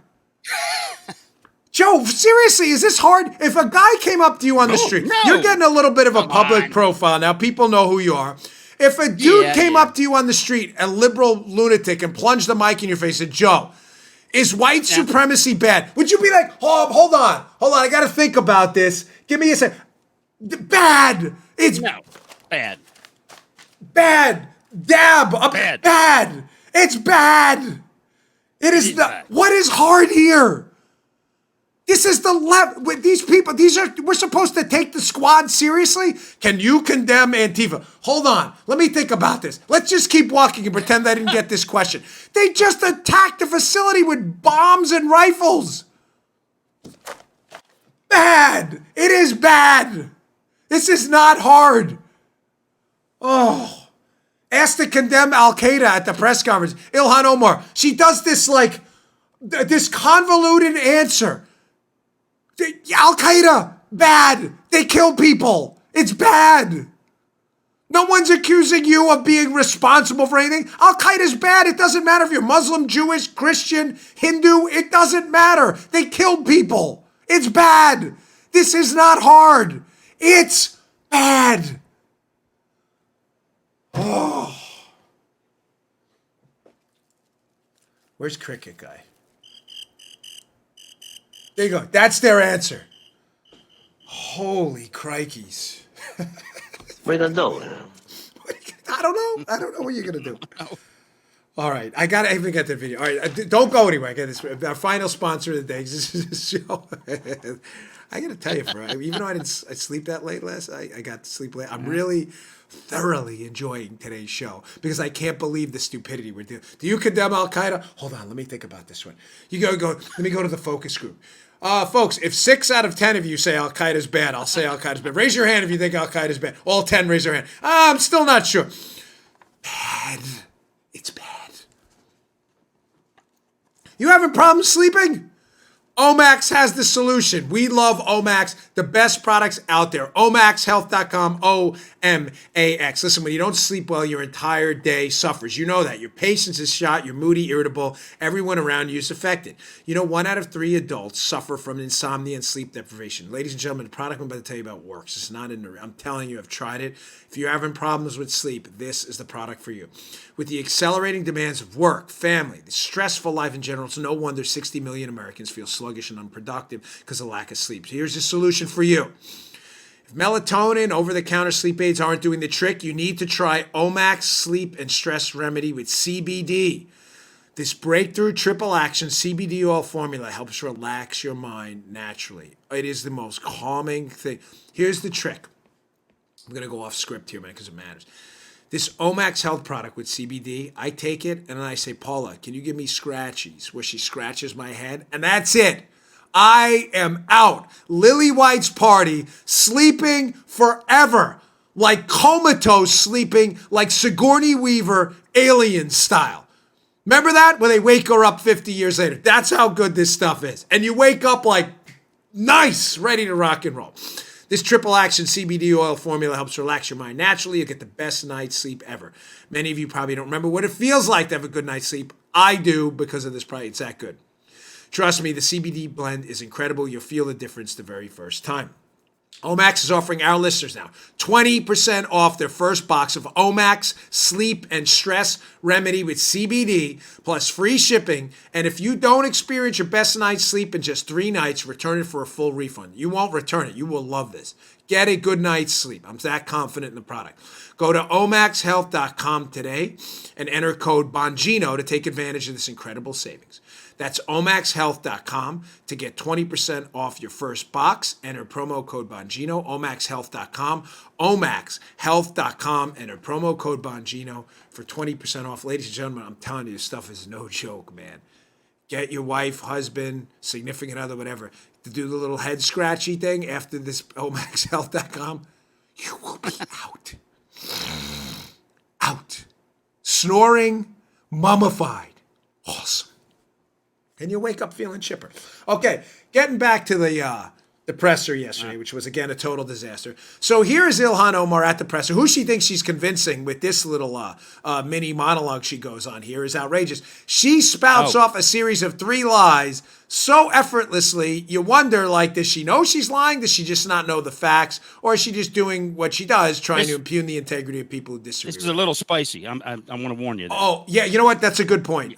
Joe, seriously, is this hard? If a guy came up to you on the street, you're getting a little bit of a public profile now. People know who you are. If a dude came up to you on the street, a liberal lunatic, and plunged the mic in your face and said, Joe, is white supremacy bad? Would you be like, oh, hold on, I got to think about this. Give me a second. Bad. It's bad. Bad. Dab. Bad. Bad. It's bad. It is not. Bad. What is hard here? This is the left. With these people, we're supposed to take the squad seriously? Can you condemn Antifa? Hold on. Let me think about this. Let's just keep walking and pretend I didn't get this question. They just attacked a facility with bombs and rifles. Bad. It is bad. This is not hard. Oh. Asked to condemn Al-Qaeda at the press conference. Ilhan Omar. She does this this convoluted answer. Al-Qaeda, bad. They kill people. It's bad. No one's accusing you of being responsible for anything. Al-Qaeda's bad. It doesn't matter if you're Muslim, Jewish, Christian, Hindu. It doesn't matter. They killed people. It's bad. This is not hard. It's bad. Oh. Where's Cricket Guy? There you go. That's their answer. Holy crikeys. What are you gonna do? I don't know. I don't know what you're going to do. All right. I even get the video. All right. Don't go anywhere. I got this. Our final sponsor of the day. This is a show. I got to tell you, even though I sleep that late last night, I got to sleep late. I'm really thoroughly enjoying today's show because I can't believe the stupidity we're doing. Do you condemn Al-Qaeda? Hold on. Let me think about this one. You go. Let me go to the focus group. Folks, if 6 out of 10 of you say Al Qaeda's bad, I'll say Al Qaeda's bad. Raise your hand if you think Al Qaeda's bad. All 10 raise their hand. I'm still not sure. Bad. It's bad. You having problems sleeping? Omax has the solution. We love Omax, the best products out there. OmaxHealth.com, O-M-A-X. Listen, when you don't sleep well, your entire day suffers. You know that. Your patience is shot. You're moody, irritable. Everyone around you is affected. You know, 1 out of 3 adults suffer from insomnia and sleep deprivation. Ladies and gentlemen, the product I'm about to tell you about works. It's not in the... I'm telling you, I've tried it. If you're having problems with sleep, this is the product for you. With the accelerating demands of work, family, the stressful life in general, it's no wonder 60 million Americans feel sluggish and unproductive because of lack of sleep. So here's the solution for you. If melatonin, over-the-counter sleep aids aren't doing the trick, you need to try Omax Sleep and Stress Remedy with CBD. This breakthrough triple action CBD oil formula helps relax your mind naturally. It is the most calming thing. Here's the trick. I'm going to go off script here, man, because it matters. This Omax Health product with CBD, I take it and then I say, Paula, can you give me scratchies where she scratches my head? And that's it. I am out. Lily White's party, sleeping forever, like comatose sleeping, like Sigourney Weaver, alien style. Remember that? When they wake her up 50 years later. That's how good this stuff is. And you wake up like, nice, ready to rock and roll. This triple action CBD oil formula helps relax your mind naturally. You get the best night's sleep ever. Many of you probably don't remember what it feels like to have a good night's sleep. I do because of this product. It's that good. Trust me, the CBD blend is incredible. You'll feel the difference the very first time. Omax is offering our listeners now 20% off their first box of Omax Sleep and Stress Remedy with CBD plus free shipping. And if you don't experience your best night's sleep in just 3 nights, return it for a full refund. You won't return it. You will love this. Get a good night's sleep. I'm that confident in the product. Go to omaxhealth.com today and enter code Bongino to take advantage of this incredible savings. That's omaxhealth.com to get 20% off your first box. Enter promo code Bongino, omaxhealth.com, omaxhealth.com, enter promo code Bongino for 20% off. Ladies and gentlemen, I'm telling you, this stuff is no joke, man. Get your wife, husband, significant other, whatever, to do the little head scratchy thing after this omaxhealth.com. You will be out. Out. Snoring, mummified. Awesome. And you wake up feeling chipper. Okay, getting back to the presser yesterday, which was, again, a total disaster. So here is Ilhan Omar at the presser. Who she thinks she's convincing with this little mini monologue she goes on here is outrageous. She spouts off a series of 3 lies so effortlessly, you wonder, like, does she know she's lying? Does she just not know the facts? Or is she just doing what she does, trying to impugn the integrity of people who disagree? This is a little spicy. I want to warn you. Oh, yeah, you know what? That's a good point.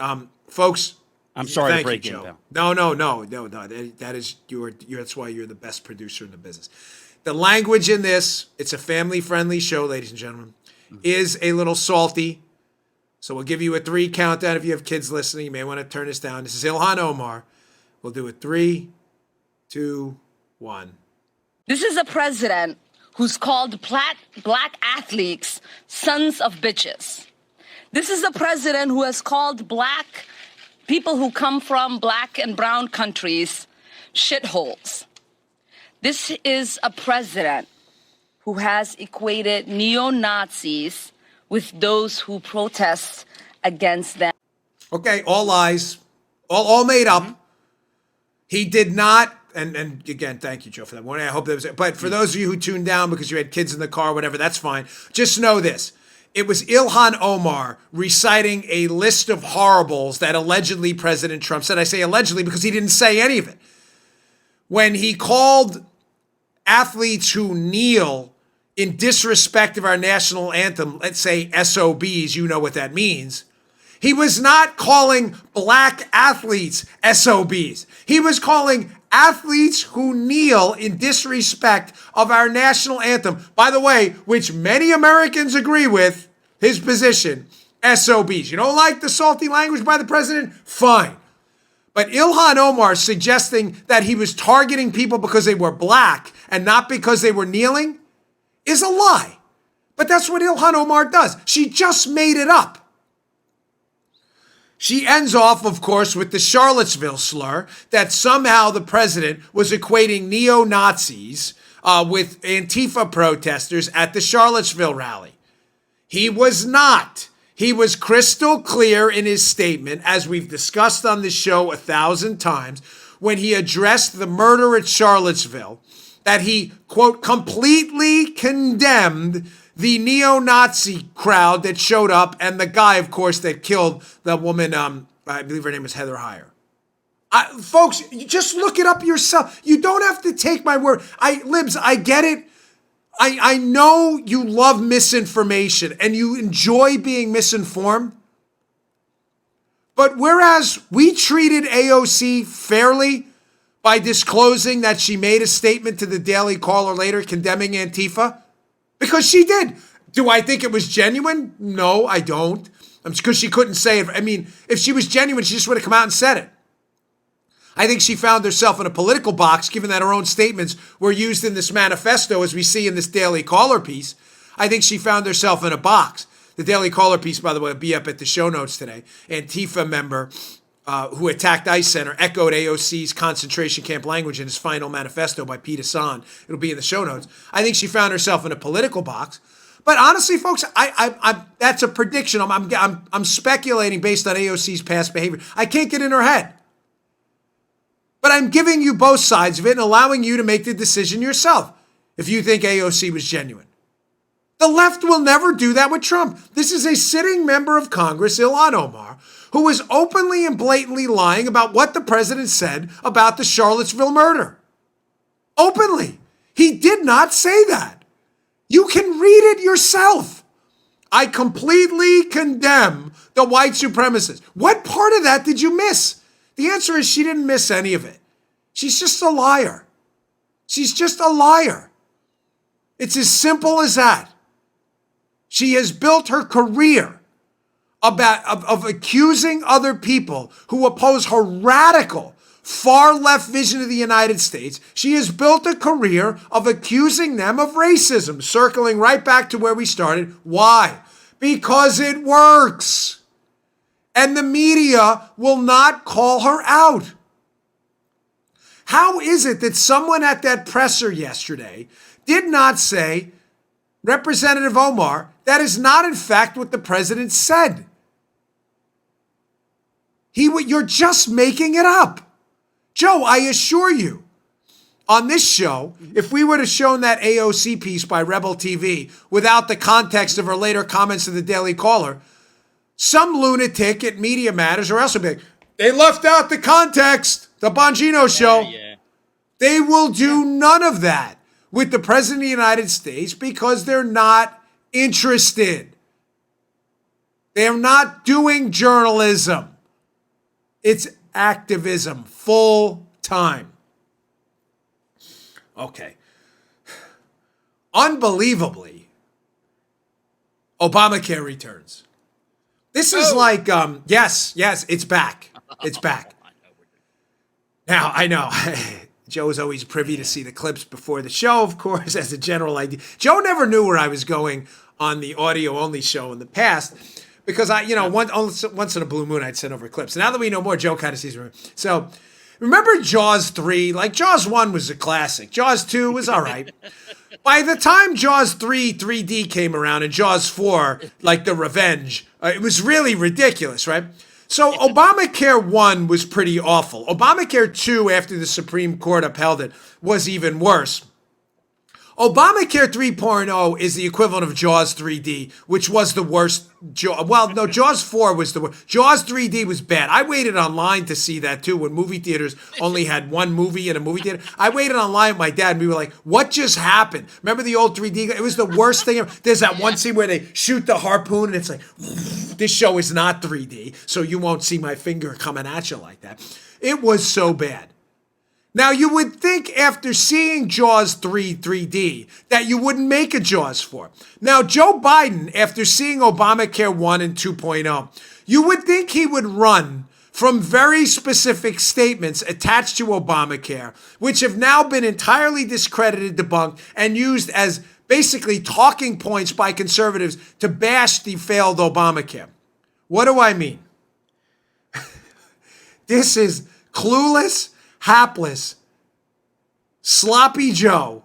Folks, I'm sorry to thank break you, in, Joe. pal. No. That is that's why you're the best producer in the business. The language in this, it's a family-friendly show, ladies and gentlemen, is a little salty. So we'll give you a 3 countdown if you have kids listening. You may want to turn this down. This is Ilhan Omar. We'll do it 3, 2, 1. This is a president who's called black athletes sons of bitches. This is a president who has called black people who come from black and brown countries shitholes. This is a president who has equated neo-Nazis with those who protest against them. Okay, all lies. All made up. He did not, and again, thank you, Joe, for that warning. I hope that was it. But for those of you who tuned down because you had kids in the car, whatever, that's fine. Just know this. It was Ilhan Omar reciting a list of horribles that allegedly President Trump said. I say allegedly because he didn't say any of it. When he called athletes who kneel in disrespect of our national anthem, let's say SOBs, you know what that means. He was not calling black athletes SOBs. He was calling athletes who kneel in disrespect of our national anthem, by the way, which many Americans agree with, his position, SOBs. You don't like the salty language by the president? Fine. But Ilhan Omar suggesting that he was targeting people because they were black and not because they were kneeling is a lie. But that's what Ilhan Omar does. She just made it up. She ends off, of course, with the Charlottesville slur that somehow the president was equating neo-Nazis with Antifa protesters at the Charlottesville rally. He was not. He was crystal clear in his statement, as we've discussed on the show 1,000 times, when he addressed the murder at Charlottesville, that he, quote, completely condemned the neo-Nazi crowd that showed up and the guy, of course, that killed the woman, I believe her name was Heather Heyer. Folks, you just look it up yourself. You don't have to take my word. Libs, I get it. I know you love misinformation and you enjoy being misinformed. But whereas we treated AOC fairly by disclosing that she made a statement to the Daily Caller later condemning Antifa, because she did. Do I think it was genuine? No, I don't. Because she couldn't say it. I mean, if she was genuine, she just would have come out and said it. I think she found herself in a political box, given that her own statements were used in this manifesto, as we see in this Daily Caller piece. I think she found herself in a box. The Daily Caller piece, by the way, will be up at the show notes today. Antifa member who attacked ICE Center echoed AOC's concentration camp language in his final manifesto by Pete Hassan. It'll be in the show notes. I think she found herself in a political box. But honestly, folks, I that's a prediction. I'm speculating based on AOC's past behavior. I can't get in her head. But I'm giving you both sides of it and allowing you to make the decision yourself if you think AOC was genuine. The left will never do that with Trump. This is a sitting member of Congress, Ilhan Omar, who was openly and blatantly lying about what the president said about the Charlottesville murder. Openly. He did not say that. You can read it yourself. I completely condemn the white supremacists. What part of that did you miss? The answer is she didn't miss any of it. She's just a liar. She's just a liar. It's as simple as that. She has built her career of accusing other people who oppose her radical, far-left vision of the United States. She has built a career of accusing them of racism, circling right back to where we started. Why? Because it works. And the media will not call her out. How is it that someone at that presser yesterday did not say, Representative Omar, that is not in fact what the president said? You're just making it up. Joe, I assure you, on this show, if we would have shown that AOC piece by Rebel TV without the context of her later comments to the Daily Caller, some lunatic at Media Matters or else would be like, they left out the context, the Bongino show. Yeah. They will do none of that with the President of the United States because they're not interested. They're not doing journalism. It's activism, full time. Okay. Unbelievably, Obamacare returns. This is like, yes, it's back. It's back. Now, I know, Joe is always privy to see the clips before the show, of course, as a general idea. Joe never knew where I was going on the audio-only show in the past because once in a blue moon, I'd send over clips. Now that we know more, Joe kind of sees me. So, remember Jaws 3? Like, Jaws 1 was a classic. Jaws 2 was all right. By the time Jaws 3 3D came around and Jaws 4, like The Revenge, it was really ridiculous, right? So Obamacare 1 was pretty awful. Obamacare 2, after the Supreme Court upheld it, was even worse. Obamacare 3.0 is the equivalent of Jaws 3D, which was the worst. Jaws 4 was the worst. Jaws 3D was bad. I waited online to see that too when movie theaters only had one movie in a movie theater. I waited online with my dad and we were like, what just happened? Remember the old 3D? It was the worst thing ever. There's that one scene where they shoot the harpoon and it's like, this show is not 3D, so you won't see my finger coming at you like that. It was so bad. Now, you would think after seeing Jaws 3 3D that you wouldn't make a Jaws 4. Now, Joe Biden, after seeing Obamacare 1 and 2.0, you would think he would run from very specific statements attached to Obamacare, which have now been entirely discredited, debunked, and used as basically talking points by conservatives to bash the failed Obamacare. What do I mean? This is clueless, hapless, sloppy Joe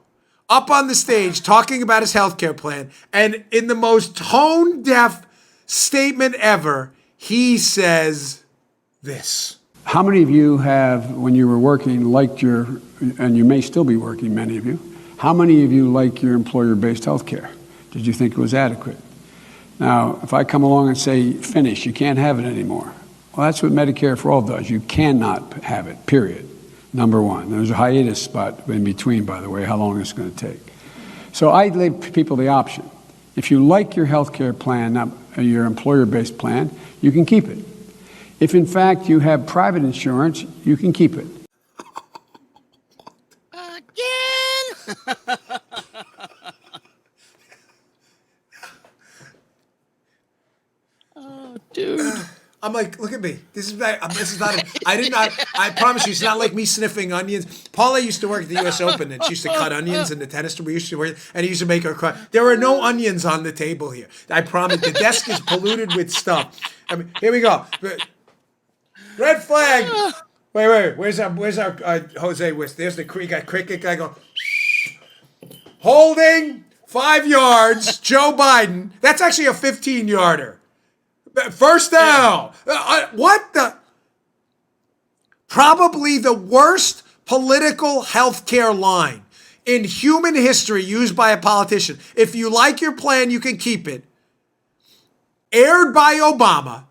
up on the stage talking about his healthcare plan, and in the most tone-deaf statement ever, he says this. How many of you have, when you were working, liked your, and you may still be working, many of you, how many of you like your employer-based health care? Did you think it was adequate? Now, if I come along and say, finish, you can't have it anymore. Well, that's what Medicare for All does. You cannot have it, period. Number one. There's a hiatus spot in between, by the way, how long it's going to take. So I give people the option. If you like your health care plan, your employer-based plan, you can keep it. If, in fact, you have private insurance, you can keep it. Again? Oh, dude. I'm like, look at me. This is not. I promise you, it's not like me sniffing onions. Paula used to work at the U.S. Open, and she used to cut onions in the tennis room. We used to work, and he used to make her cry. There are no onions on the table here. I promise. The desk is polluted with stuff. I mean, here we go. Red flag. Wait. Where's our Jose? There's the cricket guy going. Holding 5 yards. Joe Biden. That's actually a 15-yarder. First down. What the? Probably the worst political healthcare line in human history used by a politician. If you like your plan, you can keep it. Aired by Obama.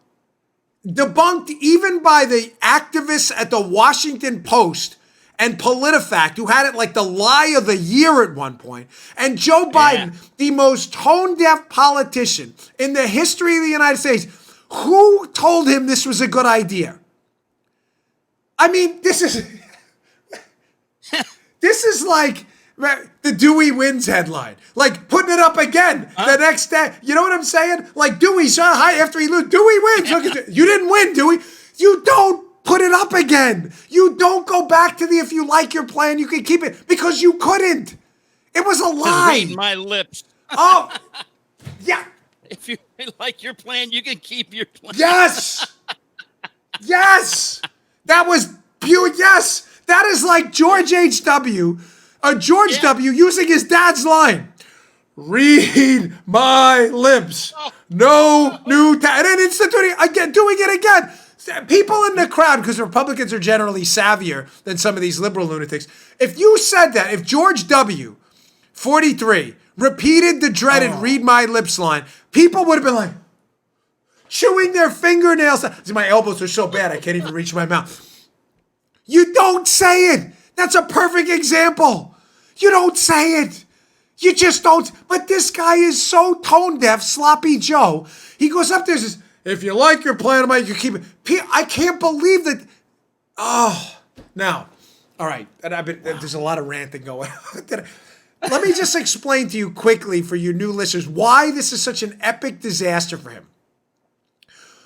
Debunked even by the activists at the Washington Post and PolitiFact, who had it like the lie of the year at one point. And Joe Biden, the most tone-deaf politician in the history of the United States, who told him this was a good idea? I mean, this is like the Dewey wins headline. Like putting it up again the next day. You know what I'm saying? Like Dewey shot high after he lose. Dewey wins. Look at you didn't win, Dewey. You don't put it up again. You don't go back to the if you like your plan, you can keep it, because you couldn't. It was a lie. Read my lips. Oh, yeah. If you like your plan, you can keep your plan. Yes. Yes. That was pure. Yes. That is like George H.W. George W. using his dad's line. Read my lips. No new and then instituting again, doing it again. People in the crowd, because Republicans are generally savvier than some of these liberal lunatics. If you said that, if George W., 43, repeated the dreaded read my lips line, people would have been like, chewing their fingernails. My elbows are so bad, I can't even reach my mouth. You don't say it. That's a perfect example. You don't say it. You just don't. But this guy is so tone deaf, sloppy Joe. He goes up there and says, if you like your plan, you keep it. I can't believe that. Oh, now, all right. And there's a lot of ranting going on. Let me just explain to you quickly for your new listeners why this is such an epic disaster for him.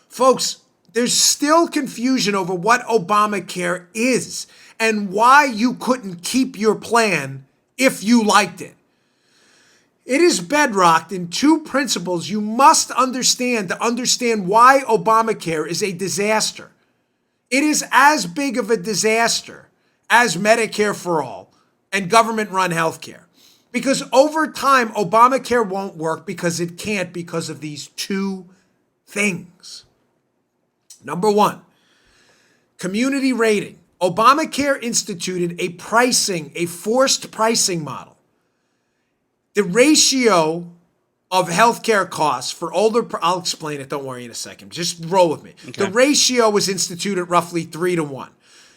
Folks, there's still confusion over what Obamacare is and why you couldn't keep your plan if you liked it. It is bedrocked in two principles you must understand to understand why Obamacare is a disaster. It is as big of a disaster as Medicare for All and government-run healthcare. Because over time, Obamacare won't work because it can't because of these two things. Number one, community rating. Obamacare instituted a forced pricing model. The ratio of healthcare costs for older, I'll explain it, don't worry in a second, just roll with me. Okay. The ratio was instituted roughly 3-1,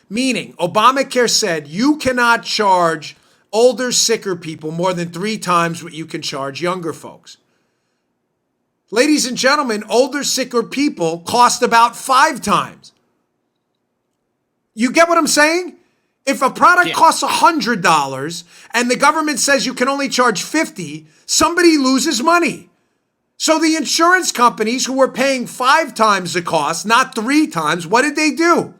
meaning Obamacare said you cannot charge older, sicker people more than 3 times what you can charge younger folks. Ladies and gentlemen, older, sicker people cost about 5 times. You get what I'm saying? If a product costs $100 and the government says you can only charge $50, somebody loses money. So the insurance companies who were paying 5 times the cost, not 3 times, what did they do?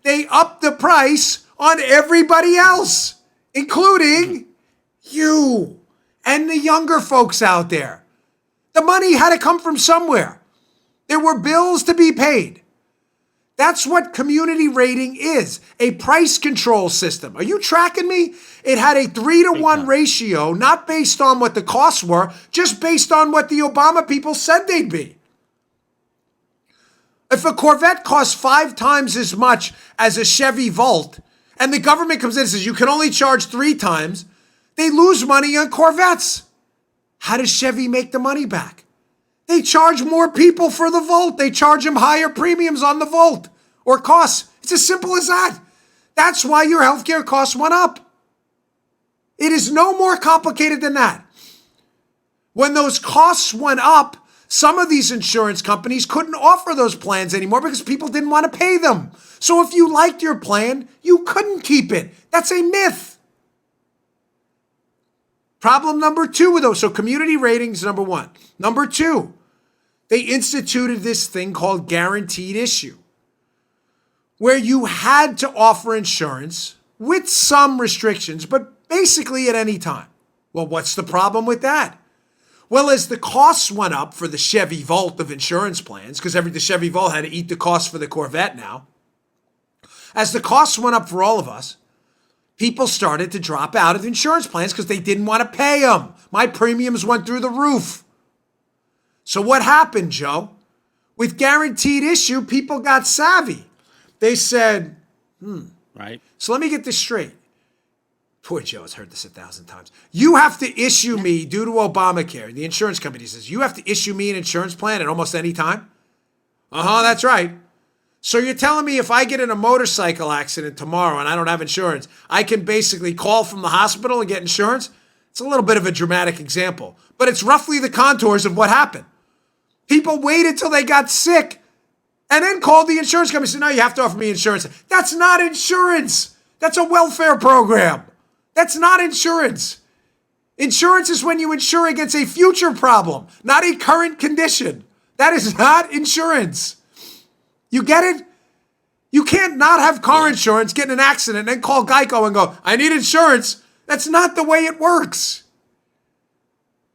They upped the price on everybody else, including you and the younger folks out there. The money had to come from somewhere. There were bills to be paid. That's what community rating is, a price control system. Are you tracking me? It had a 3-to-1 ratio, not based on what the costs were, just based on what the Obama people said they'd be. If a Corvette costs 5 times as much as a Chevy Volt, and the government comes in and says you can only charge 3 times, they lose money on Corvettes. How does Chevy make the money back? They charge more people for the Volt. They charge them higher premiums on the Volt or costs. It's as simple as that. That's why your healthcare costs went up. It is no more complicated than that. When those costs went up, some of these insurance companies couldn't offer those plans anymore because people didn't want to pay them. So if you liked your plan, you couldn't keep it. That's a myth. Problem number 2 with those. So community ratings, number 1. Number 2, they instituted this thing called guaranteed issue, where you had to offer insurance with some restrictions, but basically at any time. Well, what's the problem with that? Well, as the costs went up for the Chevy Volt of insurance plans, because the Chevy Volt had to eat the cost for the Corvette now, as the costs went up for all of us, people started to drop out of insurance plans because they didn't want to pay them. My premiums went through the roof. So what happened, Joe? With guaranteed issue, people got savvy. They said, Right. So let me get this straight. Poor Joe has heard this 1,000 times. You have to issue me, due to Obamacare, the insurance company says, you have to issue me an insurance plan at almost any time? That's right. So you're telling me if I get in a motorcycle accident tomorrow and I don't have insurance, I can basically call from the hospital and get insurance? It's a little bit of a dramatic example, but it's roughly the contours of what happened. People waited till they got sick and then called the insurance company and said, no, you have to offer me insurance. That's not insurance. That's a welfare program. That's not insurance. Insurance is when you insure against a future problem, not a current condition. That is not insurance. You get it? You can't not have car insurance, get in an accident, and then call Geico and go, I need insurance. That's not the way it works.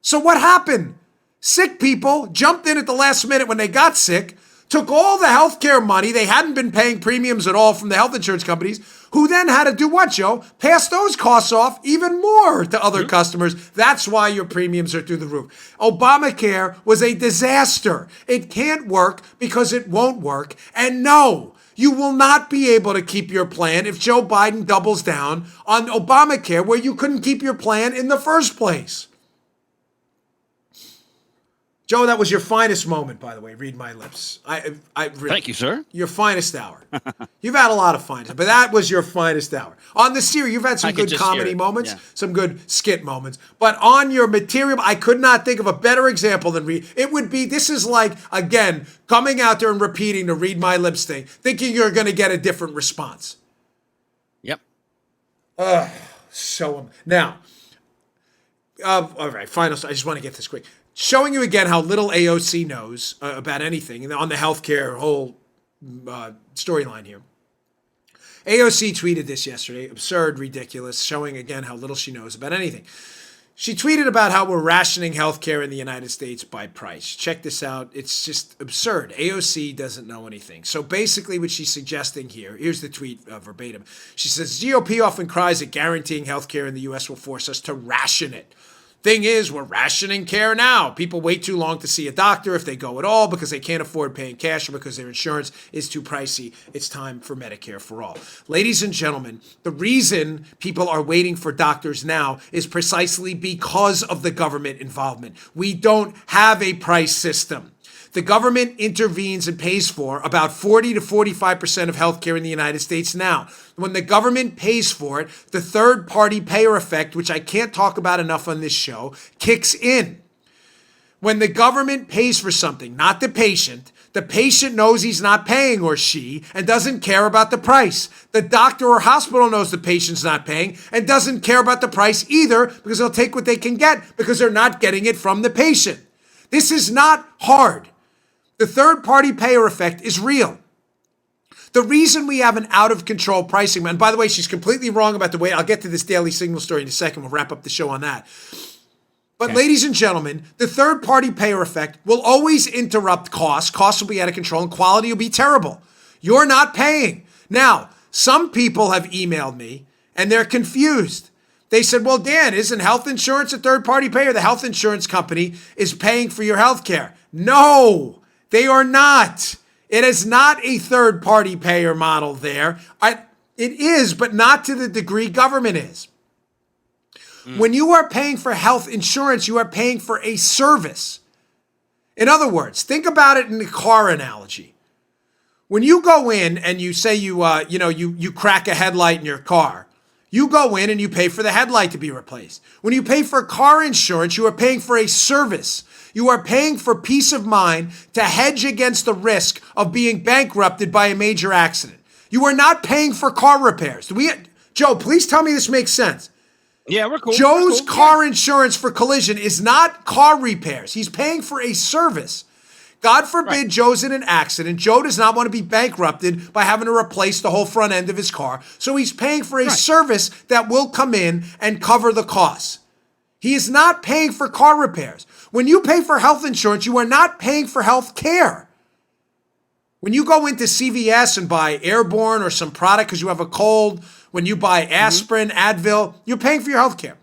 So what happened? Sick people jumped in at the last minute when they got sick, took all the healthcare money. They hadn't been paying premiums at all from the health insurance companies, who then had to do what, Joe? Pass those costs off even more to other customers. That's why your premiums are through the roof. Obamacare was a disaster. It can't work because it won't work. And no, you will not be able to keep your plan if Joe Biden doubles down on Obamacare, where you couldn't keep your plan in the first place. Joe, that was your finest moment, by the way. Read my lips. I really, Thank you, sir. Your finest hour. You've had a lot of finest, but that was your finest hour. On the series, you've had some good comedy moments, some good skit moments. But on your material, I could not think of a better example than read. It would be, this is like, again, coming out there and repeating the Read My Lips thing, thinking you're going to get a different response. Yep. Now, all right, final. I just want to get this quick. Showing you again how little AOC knows about anything on the healthcare whole storyline here. AOC tweeted this yesterday, absurd, ridiculous, showing again how little she knows about anything. She tweeted about how we're rationing healthcare in the United States by price. Check this out. It's just absurd. AOC doesn't know anything. So basically what she's suggesting here, here's the tweet verbatim. She says, GOP often cries that guaranteeing healthcare in the U.S. will force us to ration it. Thing is, we're rationing care now. People wait too long to see a doctor if they go at all because they can't afford paying cash or because their insurance is too pricey. It's time for Medicare for all. Ladies and gentlemen, the reason people are waiting for doctors now is precisely because of the government involvement. We don't have a price system. The government intervenes and pays for about 40 to 45% of healthcare in the United States now. When the government pays for it, the third-party payer effect, which I can't talk about enough on this show, kicks in. When the government pays for something, not the patient knows he's not paying, or she, and doesn't care about the price. The doctor or hospital knows the patient's not paying and doesn't care about the price either because they'll take what they can get because they're not getting it from the patient. This is not hard. The third-party payer effect is real. The reason we have an out-of-control pricing, and by the way, she's completely wrong about the way, I'll get to this Daily Signal story in a second, we'll wrap up the show on that. But ladies and gentlemen, the third-party payer effect will always interrupt costs. Costs will be out of control and quality will be terrible. You're not paying. Now, some people have emailed me and they're confused. They said, well, Dan, isn't health insurance a third-party payer? The health insurance company is paying for your health care. No, they are not. It is not a third-party payer model there. It is, but not to the degree government is. When you are paying for health insurance, you are paying for a service. In other words, think about it in the car analogy. When you go in and you say you crack a headlight in your car, you go in and you pay for the headlight to be replaced. When you pay for car insurance, you are paying for a service. You are paying for peace of mind to hedge against the risk of being bankrupted by a major accident. You are not paying for car repairs. Joe, please tell me this makes sense. Yeah, we're cool. Joe's car insurance for collision is not car repairs. He's paying for a service. God forbid Joe's in an accident. Joe does not want to be bankrupted by having to replace the whole front end of his car. So he's paying for a service that will come in and cover the costs. He is not paying for car repairs. When you pay for health insurance, you are not paying for health care. When you go into CVS and buy Airborne or some product because you have a cold, when you buy aspirin, Advil, you're paying for your health care.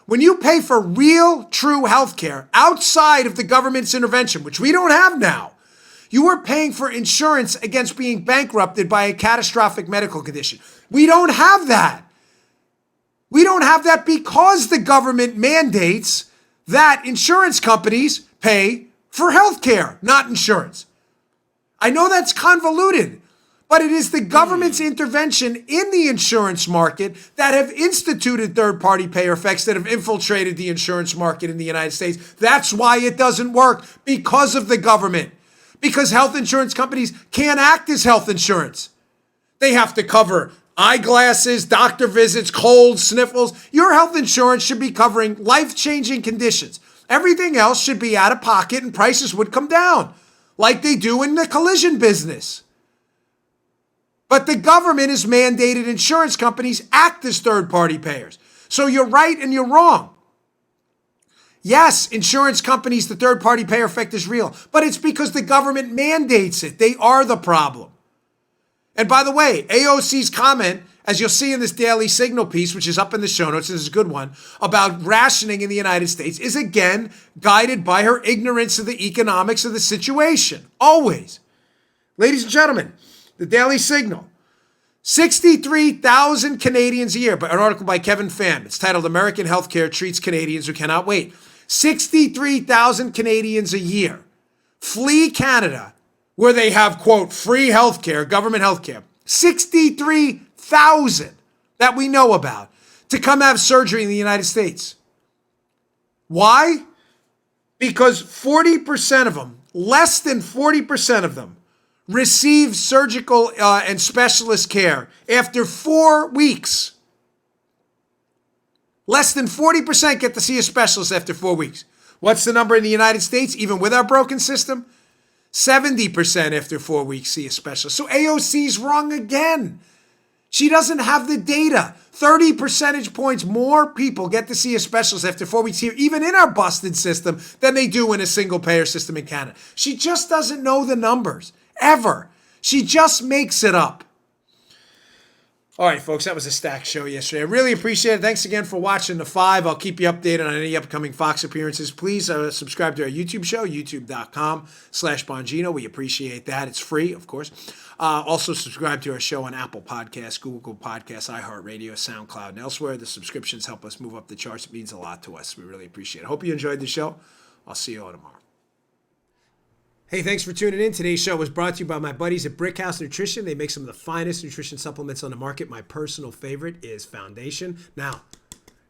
When you pay for real, true health care outside of the government's intervention, which we don't have now, you are paying for insurance against being bankrupted by a catastrophic medical condition. We don't have that. We don't have that because the government mandates that insurance companies pay for health care, not insurance. I know that's convoluted, but it is the government's intervention in the insurance market that have instituted third-party payer effects that have infiltrated the insurance market in the United States. That's why it doesn't work, because of the government. Because health insurance companies can't act as health insurance. They have to cover eyeglasses, doctor visits, colds, sniffles. Your health insurance should be covering life-changing conditions. Everything else should be out of pocket and prices would come down, like they do in the collision business. But the government has mandated insurance companies act as third-party payers. So you're right and you're wrong. Yes, insurance companies, the third-party payer effect is real, but it's because the government mandates it. They are the problem. And by the way, AOC's comment, as you'll see in this Daily Signal piece, which is up in the show notes, this is a good one, about rationing in the United States, is again guided by her ignorance of the economics of the situation. Always. Ladies and gentlemen, the Daily Signal. 63,000 Canadians a year, an article by Kevin Pham. It's titled American Healthcare Treats Canadians Who Cannot Wait. 63,000 Canadians a year flee Canada where they have, quote, free healthcare, government healthcare. 63,000 that we know about to come have surgery in the United States. Why? Because 40% of them, less than 40% of them, receive surgical and specialist care after 4 weeks. Less than 40% get to see a specialist after 4 weeks. What's the number in the United States, even with our broken system? 70% after 4 weeks see a specialist. So AOC's wrong again. She doesn't have the data. 30 percentage points more people get to see a specialist after 4 weeks here, even in our busted system, than they do in a single payer system in Canada. She just doesn't know the numbers. Ever. She just makes it up. All right, folks, that was a stacked show yesterday. I really appreciate it. Thanks again for watching The Five. I'll keep you updated on any upcoming Fox appearances. Please subscribe to our YouTube show, youtube.com/Bongino. We appreciate that. It's free, of course. Also, subscribe to our show on Apple Podcasts, Google Podcasts, iHeartRadio, SoundCloud, and elsewhere. The subscriptions help us move up the charts. It means a lot to us. We really appreciate it. Hope you enjoyed the show. I'll see you all tomorrow. Hey, thanks for tuning in. Today's show was brought to you by my buddies at Brickhouse Nutrition. They make some of the finest nutrition supplements on the market. My personal favorite is Foundation. Now,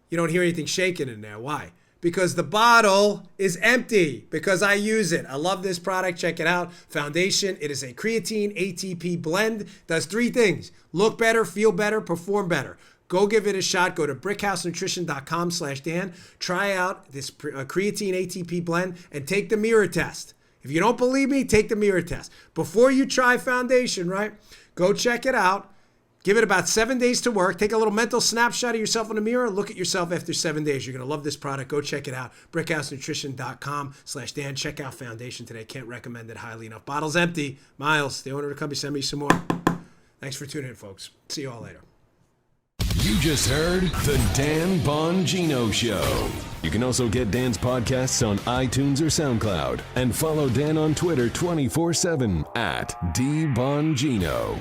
you don't hear anything shaking in there. Why? Because the bottle is empty, because I use it. I love this product. Check it out. Foundation. It is a creatine ATP blend. Does 3 things. Look better, feel better, perform better. Go give it a shot. Go to brickhousenutrition.com/Dan. Try out this creatine ATP blend and take the mirror test. If you don't believe me, take the mirror test. Before you try Foundation, right? Go check it out. Give it about 7 days to work. Take a little mental snapshot of yourself in the mirror. Look at yourself after 7 days. You're going to love this product. Go check it out. BrickhouseNutrition.com/Dan. Check out Foundation today. Can't recommend it highly enough. Bottle's empty. Miles, the owner of the company, send me some more. Thanks for tuning in, folks. See you all later. You just heard The Dan Bongino Show. You can also get Dan's podcasts on iTunes or SoundCloud. And follow Dan on Twitter 24/7 @DBongino.